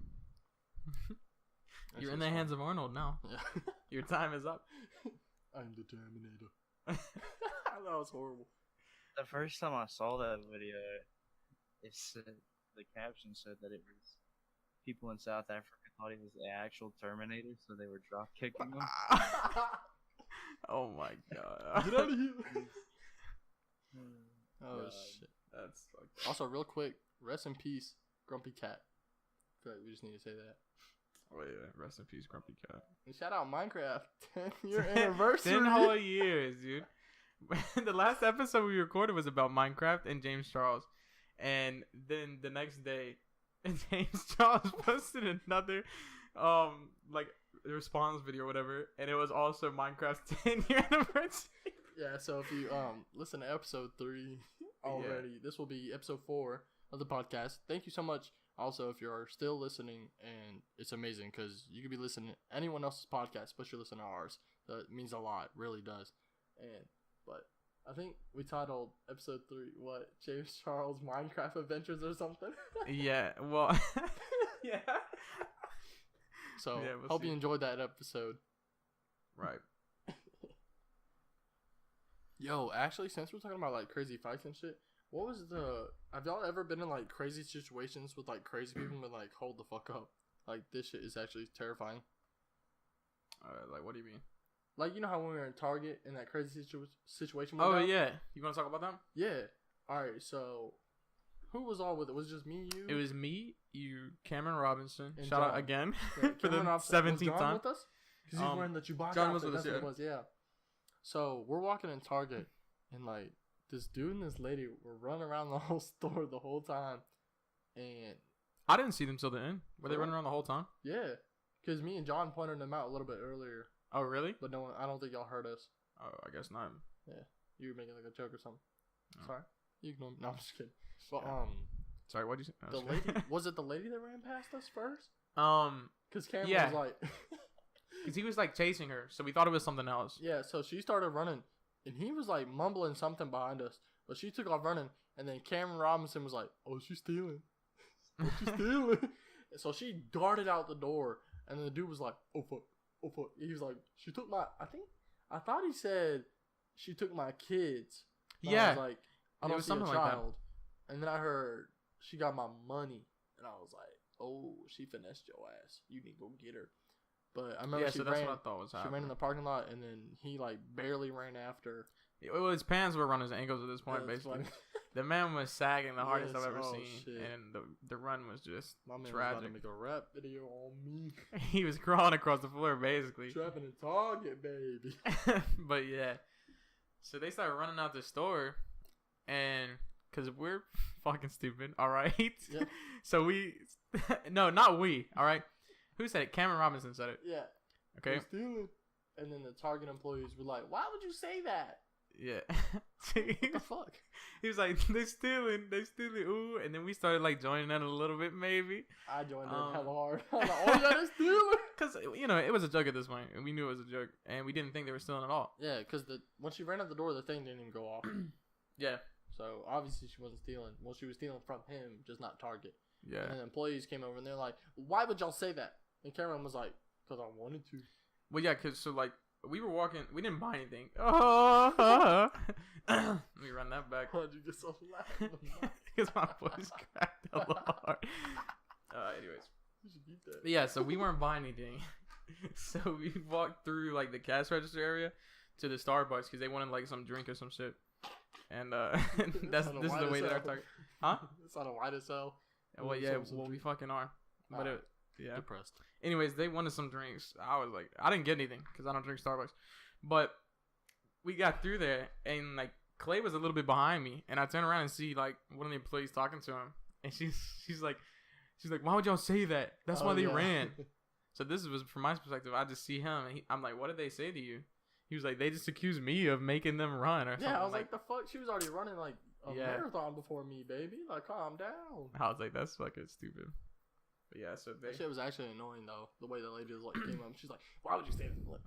Speaker 1: You're in the hands of Arnold now.
Speaker 2: Yeah.
Speaker 1: Your time is up.
Speaker 2: I'm the Terminator. That was horrible.
Speaker 3: The first time I saw that video, it said the caption said that it was people in South Africa thought he was the actual Terminator, so they were drop kicking him.
Speaker 1: Oh my god.
Speaker 2: Get out of here. Oh
Speaker 3: God.
Speaker 2: shit.
Speaker 1: That's fucked up.
Speaker 2: Also, real quick, rest in peace, Grumpy Cat. I feel like we just need to say that.
Speaker 1: Oh yeah, rest in peace, Grumpy Cat.
Speaker 2: And shout out Minecraft 10-year anniversary.
Speaker 1: 10 whole years, dude. The last episode we recorded was about Minecraft and James Charles. And then the next day, James Charles posted another, like, response video or whatever. And it was also Minecraft's 10-year anniversary.
Speaker 2: Yeah, so if you listen to episode 3 already, this will be episode 4 of the podcast. Thank you so much. Also, if you're still listening, and it's amazing because you could be listening to anyone else's podcast, but you're listening to ours. That means a lot, really does. But I think we titled episode 3 what, James Charles Minecraft Adventures or something.
Speaker 1: Yeah, well, yeah.
Speaker 2: So
Speaker 1: Yeah, we'll
Speaker 2: hope
Speaker 1: see.
Speaker 2: you enjoyed that episode.
Speaker 1: Right.
Speaker 2: Yo, actually, since we're talking about like crazy fights and shit, what was have y'all ever been in like crazy situations with like crazy people and like hold the fuck up? Like this shit is actually terrifying.
Speaker 1: Like, what do you mean?
Speaker 2: Like, you know how when we were in Target in that crazy situation?
Speaker 1: Oh, yeah. You want to talk about them?
Speaker 2: Yeah. Alright, so who was all with it? Was it just me, you?
Speaker 1: It was me, you, Cameron Robinson.
Speaker 2: And
Speaker 1: Shout out
Speaker 2: John.
Speaker 1: again
Speaker 2: Yeah,
Speaker 1: for the
Speaker 2: Cameron Robinson.
Speaker 1: 17th
Speaker 2: Was John
Speaker 1: time.
Speaker 2: with us? Because he's wearing the Chewbacca
Speaker 1: John was
Speaker 2: outfit.
Speaker 1: with us,
Speaker 2: That's what it was, yeah. So we're walking in Target, and like this dude and this lady were running around the whole store the whole time, and
Speaker 1: I didn't see them till the end. Were they
Speaker 2: Really?
Speaker 1: running around the whole time?
Speaker 2: yeah, because me and John pointed them out a little bit earlier,
Speaker 1: Oh, really?
Speaker 2: but no one, I don't think y'all heard us.
Speaker 1: Oh, I guess not.
Speaker 2: You were making like a joke or something.
Speaker 1: Oh.
Speaker 2: Sorry, you ignore me. No, I'm just kidding. But
Speaker 1: Yeah. Sorry, what'd you say?
Speaker 2: the lady was it the lady that ran past us first? Because Cameron
Speaker 1: Yeah.
Speaker 2: was like,
Speaker 1: Because he was like chasing her, so we thought it was something else.
Speaker 2: yeah. So she started running, and he was like mumbling something behind us, but she took off running, and then Cameron Robinson was like, "Oh, she's stealing. Oh, she's stealing." So she darted out the door, and then the dude was like, "Oh fuck, oh fuck." He was like, "She took my." I thought he said she took my kids. But I
Speaker 1: Yeah.
Speaker 2: was like, I
Speaker 1: It
Speaker 2: don't
Speaker 1: was
Speaker 2: see a
Speaker 1: something like that.
Speaker 2: child. And then I heard she got my money, and I was like, "Oh, she finessed your ass. You need to go get her." But I remember
Speaker 1: Yeah,
Speaker 2: she
Speaker 1: so that's
Speaker 2: ran.
Speaker 1: what I thought was
Speaker 2: She ran in
Speaker 1: happening.
Speaker 2: the parking lot, and then he like barely ran after.
Speaker 1: Well, his pants were around his ankles at this point,
Speaker 2: Yeah, it's
Speaker 1: basically.
Speaker 2: funny.
Speaker 1: The man was sagging the hardest
Speaker 2: Yes,
Speaker 1: I've ever
Speaker 2: oh,
Speaker 1: seen,
Speaker 2: shit.
Speaker 1: and the run was just
Speaker 2: My man was
Speaker 1: tragic.
Speaker 2: about to make a rap video on me.
Speaker 1: He was crawling across the floor, basically.
Speaker 2: Trapping a target, baby.
Speaker 1: But yeah, so they started running out the store, and because we're fucking stupid, all right.
Speaker 2: Yep.
Speaker 1: So we, no, not we, all right. Who said it? Cameron Robinson said it.
Speaker 2: Yeah.
Speaker 1: Okay.
Speaker 2: They're stealing. And then the Target employees were like, "Why would you say that?
Speaker 1: Yeah.
Speaker 2: What the fuck?"
Speaker 1: He was like, they stealing, ooh. And then we started like joining in a little bit, maybe.
Speaker 2: I joined in hella hard. I was like, "Oh yeah, they're stealing."
Speaker 1: Because, you know, it was a joke at this point. And we knew it was a joke. And we didn't think they were stealing at all.
Speaker 2: Yeah, because when she ran out the door, the thing didn't even go off.
Speaker 1: Yeah.
Speaker 2: So obviously she wasn't stealing. Well, she was stealing from him, just not Target.
Speaker 1: Yeah.
Speaker 2: And then employees came over and they're like, "Why would y'all say that?" And Cameron was like, "Because I wanted to."
Speaker 1: Well, yeah, because, so, like, we were walking. We didn't buy anything. Let me run that back.
Speaker 2: Why'd you get so loud?
Speaker 1: Because my voice cracked a lot hard. Anyways.
Speaker 2: You should keep that.
Speaker 1: But yeah, so we weren't buying anything. So we walked through, like, the cash register area to the Starbucks because they wanted, like, some drink or some shit. And this is the way that our target. Huh?
Speaker 2: It's on a wide as hell.
Speaker 1: Well, yeah, well, we fucking are. But yeah.
Speaker 2: Depressed.
Speaker 1: Anyways, they wanted some drinks. I was like, I didn't get anything because I don't drink Starbucks. But we got through there, and like Clay was a little bit behind me, and I turn around and see like one of the employees talking to him, and she's like, why would y'all say that? That's why they ran. So this was from my perspective. I just see him, and I'm like, what did they say to you? He was like, they just accused me of making them run or something.
Speaker 2: Yeah, I was like, the fuck? She was already running like a marathon before me, baby. Like, calm down.
Speaker 1: I was like, that's fucking stupid. But yeah, so
Speaker 2: that shit was actually annoying though. The way the lady was like came up, she's like, "Why would you say that?" Like,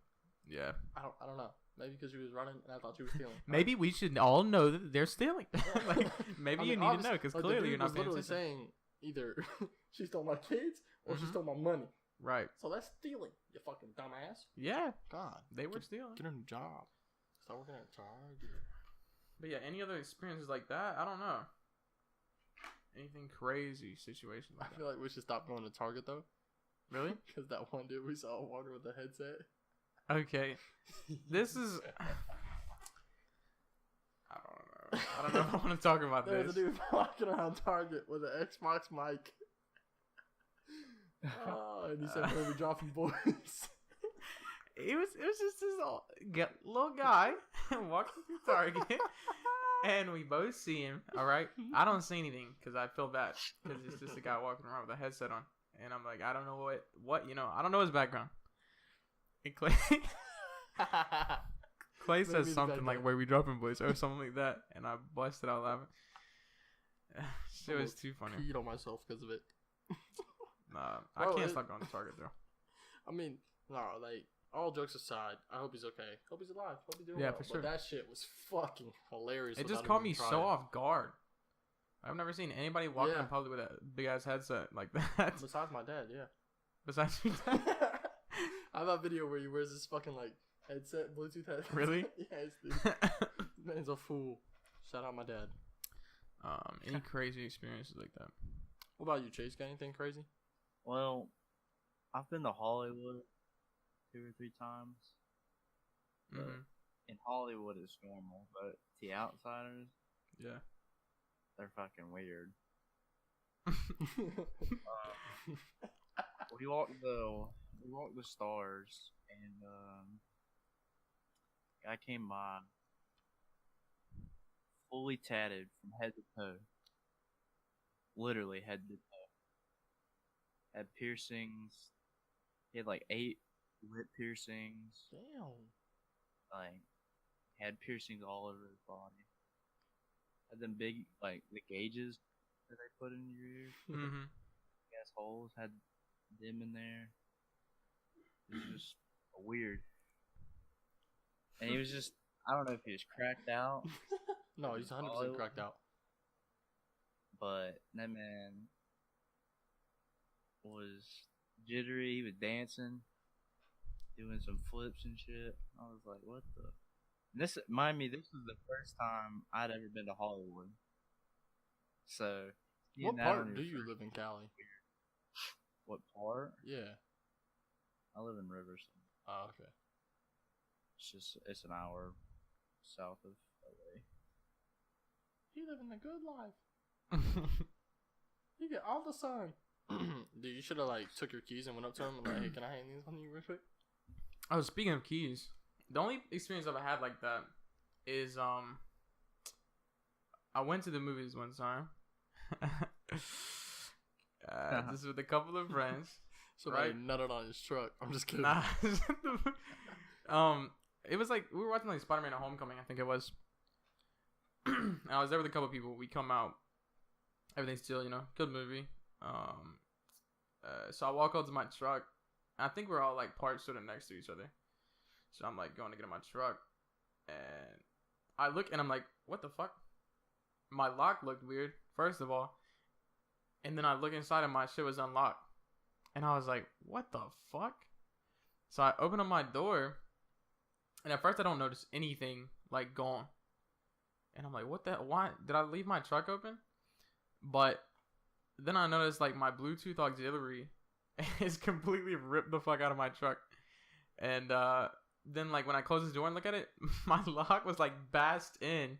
Speaker 1: yeah,
Speaker 2: I don't know. Maybe because she was running and I thought she was stealing.
Speaker 1: Maybe we should all know that they're stealing. Like, maybe you need to know because clearly you're not paying attention.
Speaker 2: Saying either she stole my kids or she stole my money.
Speaker 1: Right.
Speaker 2: So that's stealing. You fucking dumbass.
Speaker 1: Yeah.
Speaker 2: God,
Speaker 1: they were stealing.
Speaker 2: Get a new job. Start working at Target.
Speaker 1: But yeah, any other experiences like that? I don't know. Anything crazy situation like
Speaker 2: I feel like we should stop going to Target though.
Speaker 1: Really?
Speaker 2: Because that one dude we saw walking with a headset.
Speaker 1: Okay. This is... I don't know if I want to talk about this.
Speaker 2: There's a dude walking around Target with an Xbox mic. Oh, and he said, "Where we dropping boys?"
Speaker 1: It was just this little guy walking through Target. And we both see him, all right? I don't see anything because I feel bad because it's just a guy walking around with a headset on. And I'm like, I don't know what I don't know his background. And Clay says something like, "Where we dropping boys?" or something like that. And I busted out laughing. It was too funny.
Speaker 2: I peed on myself because of it.
Speaker 1: Nah, I can't stop going to Target though.
Speaker 2: I mean, no, like, all jokes aside, I hope he's okay. Hope he's alive. Hope he's doing well.
Speaker 1: For sure.
Speaker 2: But that shit was fucking hilarious.
Speaker 1: It just caught me so off guard. I've never seen anybody walking in public with a big ass headset like that.
Speaker 2: Besides my dad, yeah.
Speaker 1: Besides your dad?
Speaker 2: I have a video where he wears this fucking like headset, Bluetooth headset.
Speaker 1: Really?
Speaker 2: Yes, dude. Man's a fool. Shout out my dad.
Speaker 1: Any crazy experiences like that?
Speaker 2: What about you, Chase? Got anything crazy?
Speaker 3: Well, I've been to Hollywood 2 or 3 times.
Speaker 1: Mm-hmm.
Speaker 3: In Hollywood, it's normal, but the outsiders,
Speaker 1: yeah,
Speaker 3: they're fucking weird. We walked the stars, and guy came by, fully tatted from head to toe, literally head to toe. Had piercings. He had like 8 lip piercings.
Speaker 2: Damn.
Speaker 3: Like, had piercings all over his body. Had them big, like, the gauges that they put in your ears.
Speaker 1: Mm-hmm.
Speaker 3: Gas holes, had them in there. It was just weird. And he was just, I don't know if he was cracked out.
Speaker 2: No, he's 100% cracked out.
Speaker 3: But that man was jittery. He was dancing, doing some flips and shit. I was like, what the? And this, mind me, this was the first time I'd ever been to Hollywood. So,
Speaker 2: What
Speaker 3: getting that
Speaker 2: part
Speaker 3: on
Speaker 2: do
Speaker 3: your
Speaker 2: you live in Cali?
Speaker 3: What part?
Speaker 2: Yeah.
Speaker 3: I live in Riverside.
Speaker 2: Oh, okay.
Speaker 3: It's an hour south of LA.
Speaker 2: You living the good life. You get all the sun. Dude, you should have like took your keys and went up to him and like, hey, can I hand these on you real quick?
Speaker 1: Oh, speaking of keys, the only experience I've ever had like that is I went to the movies one time. Just with a couple of friends.
Speaker 2: Somebody
Speaker 1: Right.
Speaker 2: nutted on his truck. I'm just kidding.
Speaker 1: Nah. It was like we were watching like Spider-Man: Homecoming, I think it was. I was there with a couple people. We come out, everything's still, good movie. So I walk out to my truck. I think we're all like parked sort of next to each other. So I'm like going to get in my truck, and I look and I'm like, what the fuck? My lock looked weird, first of all, and then I look inside and my shit was unlocked, and I was like, what the fuck? So I open up my door, and at first I don't notice anything like gone, and I'm like, what the? Why did I leave my truck open? But then I noticed like my Bluetooth auxiliary is completely ripped the fuck out of my truck, and then like when I close this door and look at it, my lock was like bashed in,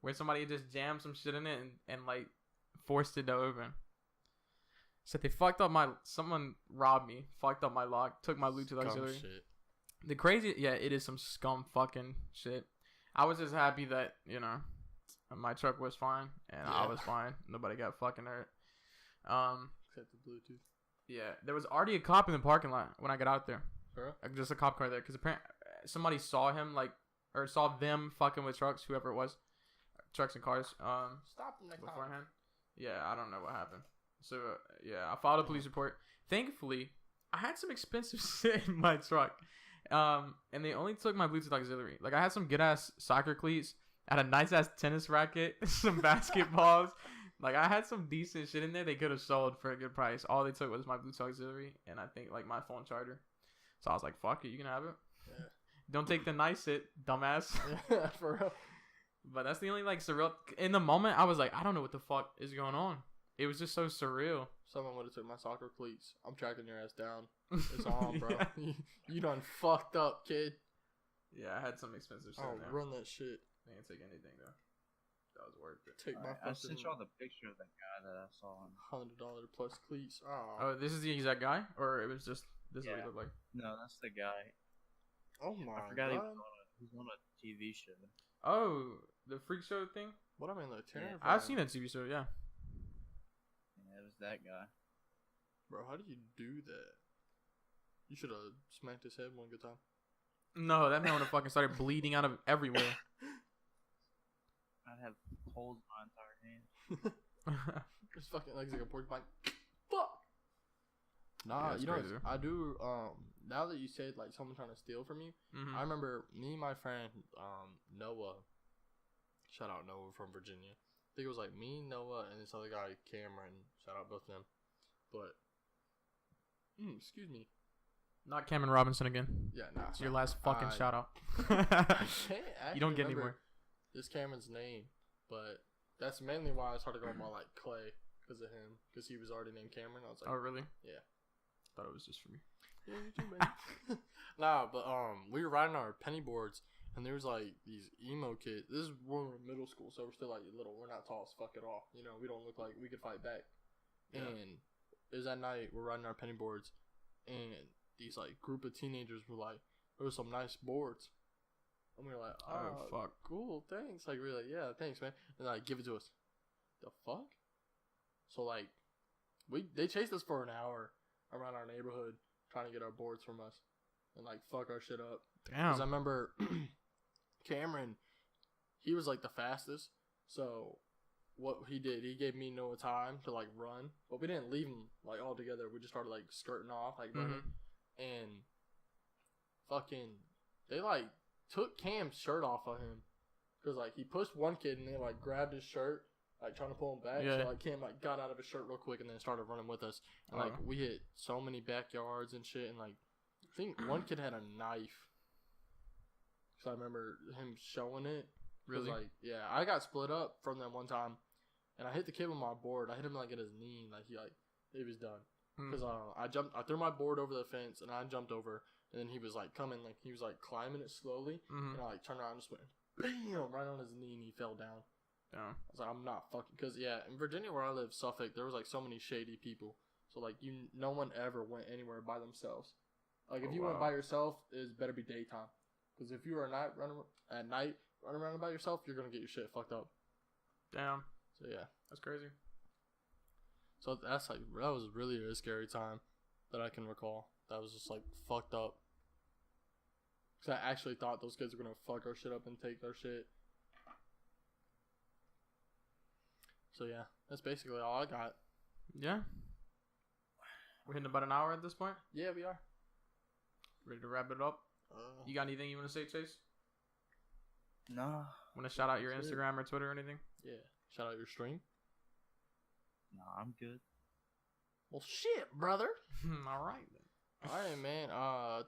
Speaker 1: where somebody had just jammed some shit in it and like forced it to open. So they fucked up someone robbed me, fucked up my lock, took my Bluetooth auxiliary.
Speaker 2: Shit.
Speaker 1: It is some scum fucking shit. I was just happy that, my truck was fine and I was fine. Nobody got fucking hurt.
Speaker 2: Except the Bluetooth.
Speaker 1: Yeah, there was already a cop in the parking lot when I got out there.
Speaker 2: Bro?
Speaker 1: Just a cop car there because apparently somebody saw him or saw them fucking with trucks, whoever it was, trucks and cars.
Speaker 2: Stop them next
Speaker 1: Beforehand.
Speaker 2: time.
Speaker 1: Yeah, I don't know what happened. So yeah, I filed a police report. Thankfully, I had some expensive shit in my truck, and they only took my Bluetooth auxiliary. Like I had some good ass soccer cleats, I had a nice ass tennis racket, some basketballs. Like I had some decent shit in there. They could have sold for a good price. All they took was my Bluetooth auxiliary and I think like my phone charger. So I was like, "Fuck it, you can have it.
Speaker 2: Yeah.
Speaker 1: Don't take the nice shit, dumbass."
Speaker 2: Yeah, for real.
Speaker 1: But that's the only like surreal. In the moment, I was like, I don't know what the fuck is going on. It was just so surreal.
Speaker 2: Someone would have took my soccer cleats. I'm tracking your ass down. It's on, bro.
Speaker 1: Yeah.
Speaker 2: You done fucked up, kid.
Speaker 1: Yeah, I had some expensive shit
Speaker 2: Oh,
Speaker 1: in there.
Speaker 2: run that shit.
Speaker 1: They didn't take anything though. That was worth it.
Speaker 2: Take my
Speaker 3: I sent
Speaker 2: fucking
Speaker 3: y'all the picture of that guy that I saw.
Speaker 2: $100 plus cleats.
Speaker 1: Oh, this is the exact guy, or it was just this is what he
Speaker 3: Yeah.
Speaker 1: looked like.
Speaker 3: No, that's the guy.
Speaker 2: Oh my
Speaker 3: I forgot
Speaker 2: god.
Speaker 3: he was on a TV show.
Speaker 1: Oh, the freak show thing.
Speaker 2: What am I like terrified?
Speaker 1: I've seen that TV show. Yeah.
Speaker 3: Yeah, it was that guy.
Speaker 2: Bro, how do you do that? You should have smacked his head one good time.
Speaker 1: No, that man would have fucking started bleeding out of everywhere.
Speaker 3: I'd have holes in my entire hand.
Speaker 2: His fucking legs like a porcupine. Fuck. Nah,
Speaker 1: that's
Speaker 2: you know,
Speaker 1: crazy.
Speaker 2: I do. Now that you said like someone trying to steal from you, I remember me and my friend Noah. Shout out Noah from Virginia. I think it was like me, Noah, and this other guy Cameron. Shout out both of them. But excuse me.
Speaker 1: Not Cameron Robinson again.
Speaker 2: Yeah, nah.
Speaker 1: It's your last fucking shout out. You don't get any more.
Speaker 2: This Cameron's name, but that's mainly why I started going more like Clay because of him, because he was already named Cameron. I was like,
Speaker 1: Oh really?
Speaker 2: Yeah.
Speaker 1: Thought it was just for me.
Speaker 2: Yeah, you too, man. Nah, but we were riding our penny boards, and there was like these emo kids. This is when we were in middle school, so we're still like little. We're not tall as fuck at all. You know, we don't look like we could fight back.
Speaker 1: Yeah.
Speaker 2: And it was that night we're riding our penny boards, and these like group of teenagers were like, "There was some nice boards." And we were like,
Speaker 1: Oh, fuck.
Speaker 2: cool, thanks. Like, we were like, yeah, thanks, man. And like, give it to us. The fuck? So like, they chased us for an hour around our neighborhood trying to get our boards from us and like fuck our shit up. Because I
Speaker 1: Damn.
Speaker 2: remember Cameron, he was like the fastest. So what he did, he gave me no time to like run, but we didn't leave him like all together. We just started like skirting off, like running, and fucking they like took Cam's shirt off of him because like he pushed one kid and they like grabbed his shirt, like trying to pull him back.
Speaker 1: Yeah.
Speaker 2: So like Cam like got out of his shirt real quick and then started running with us. And like we hit so many backyards and shit. And like I think one kid had a knife. So I remember him showing it.
Speaker 1: Really?
Speaker 2: Like, yeah, I got split up from them one time. and I hit the kid with my board. I hit him like at his knee, like he was done. Because I threw my board over the fence, and I jumped over, and then he was like coming, like he was like climbing it slowly, and I like turned around and just went bam right on his knee, and he fell down.
Speaker 1: Yeah.
Speaker 2: I was like, I'm not fucking, because in Virginia where I live, Suffolk, there was like so many shady people, so like no one ever went anywhere by themselves. Like if you went by yourself, it better be daytime, because if you are running around by yourself, you're gonna get your shit fucked up.
Speaker 1: Damn.
Speaker 2: So yeah,
Speaker 1: that's crazy.
Speaker 2: So that was really a scary time that I can recall. That was just like fucked up. Cause I actually thought those kids were gonna fuck our shit up and take our shit. So yeah, that's basically all I got.
Speaker 1: Yeah. We're hitting about an hour at this point.
Speaker 2: Yeah, we are.
Speaker 1: Ready to wrap it up? You got anything you want to say, Chase?
Speaker 3: Nah.
Speaker 1: Want to shout out your Instagram or Twitter or anything?
Speaker 2: Yeah. Shout out your stream.
Speaker 3: Nah, I'm good.
Speaker 2: Well, shit, brother.
Speaker 1: All right, then.
Speaker 2: All right, man.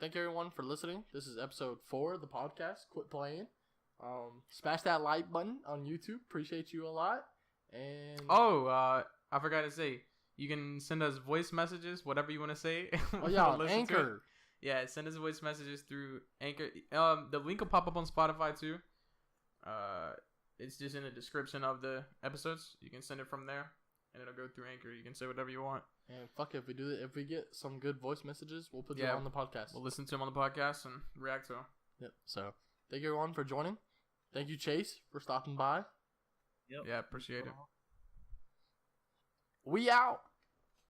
Speaker 2: Thank you everyone for listening. This is episode 4 of the podcast. Quit playing. Smash that like button on YouTube. Appreciate you a lot. And
Speaker 1: I forgot to say, you can send us voice messages, whatever you want to say.
Speaker 2: Oh yeah, Anchor.
Speaker 1: Yeah, send us voice messages through Anchor. The link will pop up on Spotify too. It's just in the description of the episodes. You can send it from there, and it'll go through Anchor. You can say whatever you want.
Speaker 2: And fuck it, if we get some good voice messages, we'll put them on the podcast.
Speaker 1: We'll listen to them on the podcast and react to them.
Speaker 2: Yep. So thank you everyone for joining. Thank you, Chase, for stopping by.
Speaker 3: Yep.
Speaker 1: Yeah, appreciate it.
Speaker 2: We out.